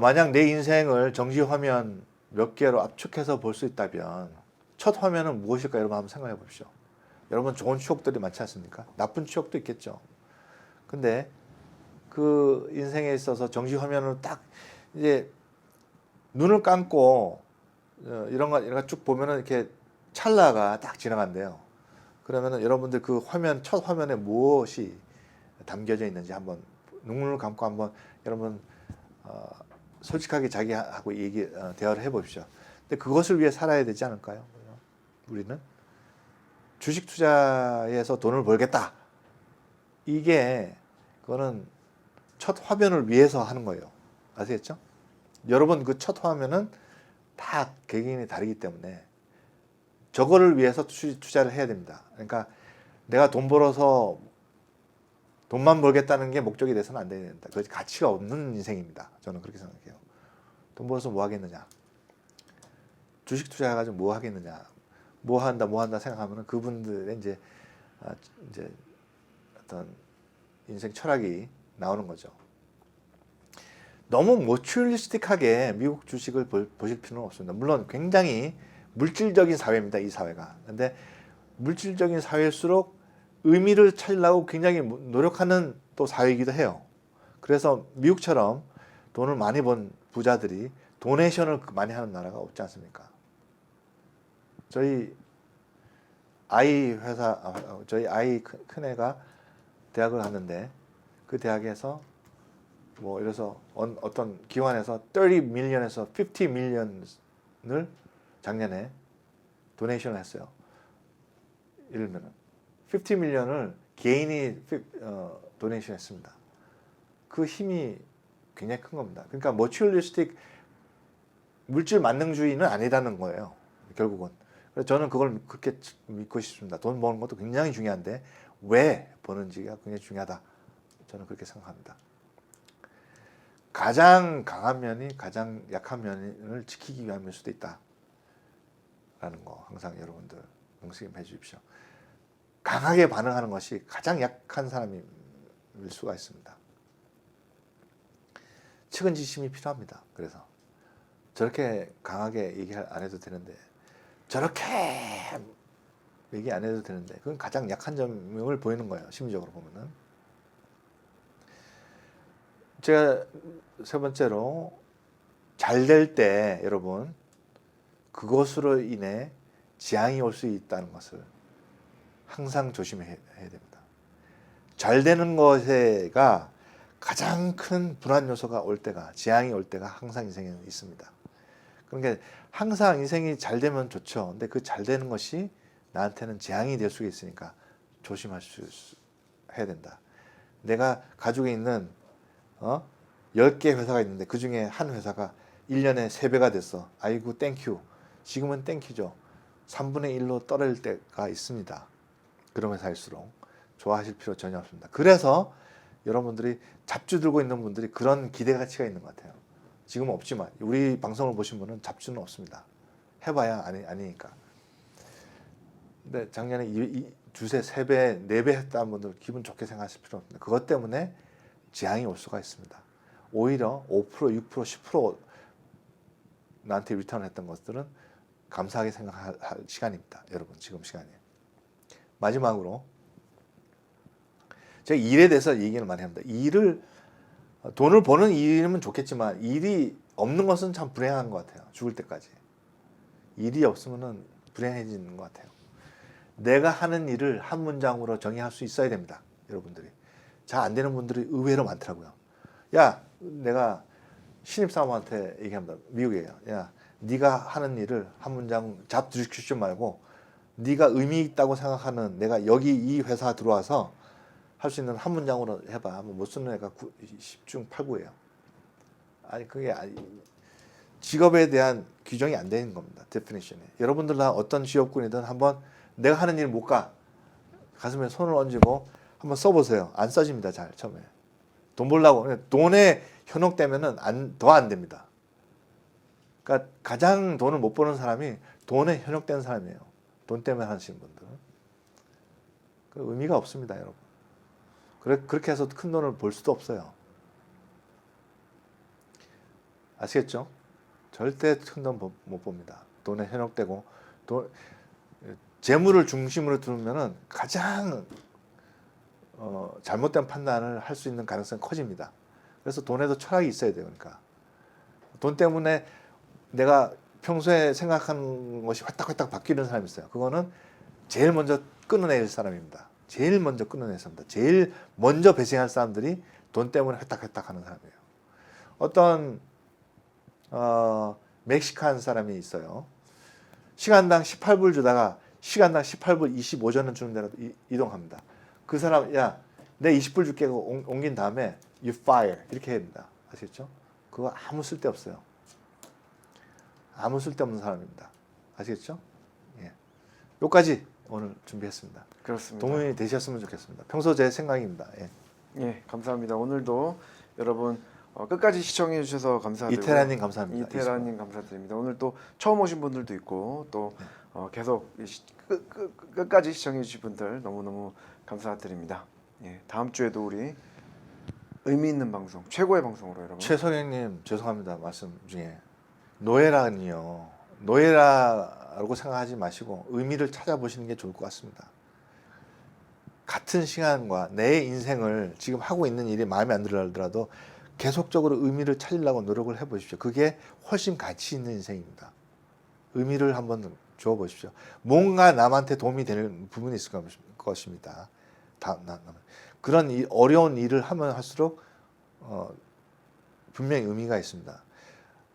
만약 내 인생을 정지 화면 몇 개로 압축해서 볼 수 있다면, 첫 화면은 무엇일까, 여러분 한번 생각해 보십시오. 여러분 좋은 추억들이 많지 않습니까? 나쁜 추억도 있겠죠. 근데 그 인생에 있어서 정지 화면을 딱 이제 눈을 감고 이런 거 쭉 보면은 이렇게 찰나가 딱 지나간대요. 그러면은 여러분들 그 첫 화면에 무엇이 담겨져 있는지 한번 눈을 감고 한번 여러분 솔직하게 자기하고 대화를 해보십시오. 근데 그것을 위해 살아야 되지 않을까요? 우리는 주식 투자에서 돈을 벌겠다. 그거는 첫 화면을 위해서 하는 거예요. 아시겠죠? 여러분 그 첫 화면은 다 개개인이 다르기 때문에 저거를 위해서 투자를 해야 됩니다. 그러니까 내가 돈 벌어서 돈만 벌겠다는 게 목적이 돼서는 안 된다. 그 가치가 없는 인생입니다. 저는 그렇게 생각해요. 돈 벌어서 뭐 하겠느냐? 주식 투자해가지고 뭐 하겠느냐? 뭐 한다 생각하면은 그분들의 이제 어떤 인생 철학이 나오는 거죠. 너무 모추얼리스틱하게 미국 주식을 보실 필요는 없습니다. 물론 굉장히 물질적인 사회입니다. 이 사회가. 근데 물질적인 사회일수록 의미를 찾으려고 굉장히 노력하는 또 사회이기도 해요. 그래서 미국처럼 돈을 많이 번 부자들이 도네이션을 많이 하는 나라가 없지 않습니까? 저희 아이 큰애가 대학을 갔는데 그 대학에서 이래서 어떤 기관에서 30 밀리언에서 50 밀리언을 작년에 도네이션을 했어요. 예를 들면 50 밀리언을 개인이 도네이션 했습니다. 그 힘이 굉장히 큰 겁니다. 그러니까 머추얼리스틱 물질 만능주의는 아니라는 거예요. 결국은. 그래서 저는 그걸 그렇게 믿고 싶습니다. 돈 버는 것도 굉장히 중요한데 왜 버는지가 굉장히 중요하다. 저는 그렇게 생각합니다. 가장 강한 면이 가장 약한 면을 지키기 위함일 수도 있다. 라는 거 항상 여러분들 명심해 주십시오. 강하게 반응하는 것이 가장 약한 사람일 수가 있습니다. 측은지심이 필요합니다. 그래서 저렇게 강하게 얘기 안 해도 되는데 저렇게 얘기 안 해도 되는데 그건 가장 약한 점을 보이는 거예요. 심리적으로 보면은. 제가 세 번째로 잘 될 때 여러분 그것으로 인해 재앙이 올 수 있다는 것을 항상 조심해야 됩니다. 잘 되는 것에가 가장 큰 불안 요소가 올 때가 재앙이 올 때가 항상 인생에 있습니다. 그러니까 항상 인생이 잘 되면 좋죠. 근데 그 잘 되는 것이 나한테는 재앙이 될 수 있으니까 해야 된다. 내가 가지고 있는 10개 회사가 있는데 그 중에 한 회사가 1년에 3배가 됐어. 아이고 땡큐. 지금은 땡큐죠. 3분의 1로 떨어질 때가 있습니다. 그런 회사일수록 좋아하실 필요 전혀 없습니다. 그래서 여러분들이 잡주 들고 있는 분들이 그런 기대 가치가 있는 것 같아요. 지금은 없지만 우리 방송을 보신 분은 잡주는 없습니다. 해봐야 아니니까. 근데 작년에 두세, 3배, 4배 했다는 분들 기분 좋게 생각하실 필요 없습니다. 그것 때문에 재앙이 올 수가 있습니다. 오히려 5%, 6%, 10% 나한테 리턴을 했던 것들은 감사하게 생각할 시간입니다. 여러분 지금 시간이. 마지막으로 제가 일에 대해서 얘기를 많이 합니다. 돈을 버는 일이면 좋겠지만 일이 없는 것은 참 불행한 것 같아요. 죽을 때까지. 일이 없으면 불행해지는 것 같아요. 내가 하는 일을 한 문장으로 정의할 수 있어야 됩니다. 여러분들이. 잘 안 되는 분들이 의외로 많더라고요. 야, 내가 신입사원한테 얘기합니다. 미국이에요. 야, 네가 하는 일을 한 문장 잡 디스크립션 말고 네가 의미 있다고 생각하는 내가 여기 이 회사 들어와서 할 수 있는 한 문장으로 해봐. 못 쓰는 애가 10중 8구예요. 아니 그게 직업에 대한 규정이 안 되는 겁니다. 데피니션이. 여러분들 다 어떤 직업군이든 한번 내가 하는 일 못 가. 가슴에 손을 얹고 한번 써보세요. 안 써집니다. 잘 처음에. 돈 벌려고 돈에 현혹되면은 더 안 됩니다. 그러니까 가장 돈을 못 버는 사람이 돈에 현혹된 사람이에요. 돈 때문에 하시는 분들. 그 의미가 없습니다, 여러분. 그렇게 해서 큰 돈을 벌 수도 없어요. 아시겠죠? 절대 큰 돈 못 봅니다. 돈에 현혹되고 재물을 중심으로 두면은 가장 잘못된 판단을 할 수 있는 가능성이 커집니다. 그래서 돈에도 철학이 있어야 돼요. 그러니까 돈 때문에 내가 평소에 생각하는 것이 활딱활딱 바뀌는 사람이 있어요. 그거는 제일 먼저 끊어낼 사람입니다. 제일 먼저 끊어낼 사람입니다. 제일 먼저 배신할 사람들이 돈 때문에 활딱활딱 하는 사람이에요. 어떤 멕시칸 사람이 있어요. 시간당 18불 주다가 시간당 18불 25전을 주는 데로 이동합니다. 그 사람 야, 내 20불 줄게 옮긴 다음에 you fire 이렇게 해야 됩니다. 아시겠죠? 그거 아무 쓸데 없어요. 아무 쓸데없는 사람입니다. 아시겠죠? 예. 여기까지 오늘 준비했습니다. 그렇습니다. 도움이 되셨으면 좋겠습니다. 평소 제 생각입니다. 예. 예, 감사합니다. 오늘도 여러분 끝까지 시청해 주셔서 감사드리고 이태라님 감사합니다. 이태라님 감사드립니다. 오늘 또 처음 오신 분들도 있고 또 계속 끝까지 시청해 주신 분들 너무너무 감사드립니다. 예, 다음 주에도 우리 의미 있는 방송, 최고의 방송으로 여러분. 최성현님 죄송합니다. 말씀 중에 노예라니요. 노예라고 생각하지 마시고 의미를 찾아보시는 게 좋을 것 같습니다. 같은 시간과 내 인생을 지금 하고 있는 일이 마음에 안 들더라도 계속적으로 의미를 찾으려고 노력을 해보십시오. 그게 훨씬 가치 있는 인생입니다. 의미를 한번 주어보십시오. 뭔가 남한테 도움이 되는 부분이 있을 것입니다. 그런 어려운 일을 하면 할수록 분명히 의미가 있습니다.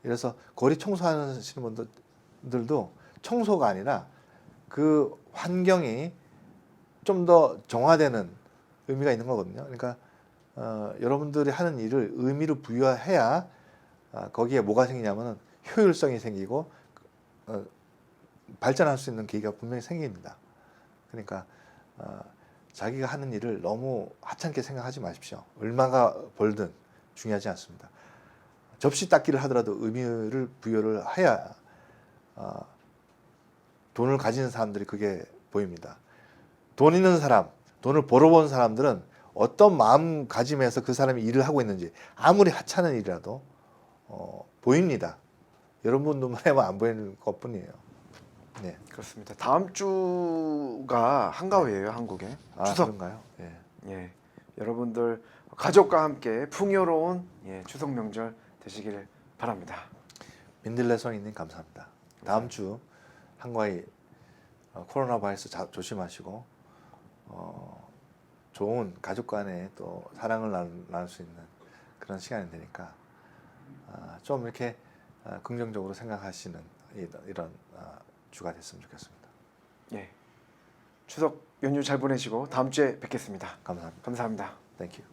그래서 거리 청소하시는 분들도 청소가 아니라 그 환경이 좀 더 정화되는 의미가 있는 거거든요. 그러니까 여러분들이 하는 일을 의미로 부여해야 거기에 뭐가 생기냐면은 효율성이 생기고 발전할 수 있는 계기가 분명히 생깁니다. 그러니까 자기가 하는 일을 너무 하찮게 생각하지 마십시오. 얼마가 벌든 중요하지 않습니다. 접시 닦기를 하더라도 의미를 부여를 해야 돈을 가지는 사람들이 그게 보입니다. 돈 있는 사람, 돈을 벌어본 사람들은 어떤 마음가짐에서 그 사람이 일을 하고 있는지 아무리 하찮은 일이라도 보입니다. 여러분들만 해면 안 보이는 것뿐이에요. 네. 그렇습니다. 다음 주가 한가위예요, 한국에. 추석. 그런가요? 예. 예, 여러분들 가족과 함께 풍요로운 추석 명절 되시길 바랍니다. 민들레 성인님 감사합니다. 다음 주 한가위 코로나 바이러스 조심하시고 좋은 가족 간의 또 사랑을 나눌 수 있는 그런 시간이 되니까 좀 이렇게 긍정적으로 생각하시는 이런 주가 됐으면 좋겠습니다. 예. 추석 연휴 잘 보내시고 다음 주에 뵙겠습니다. 감사합니다. 감사합니다. Thank you.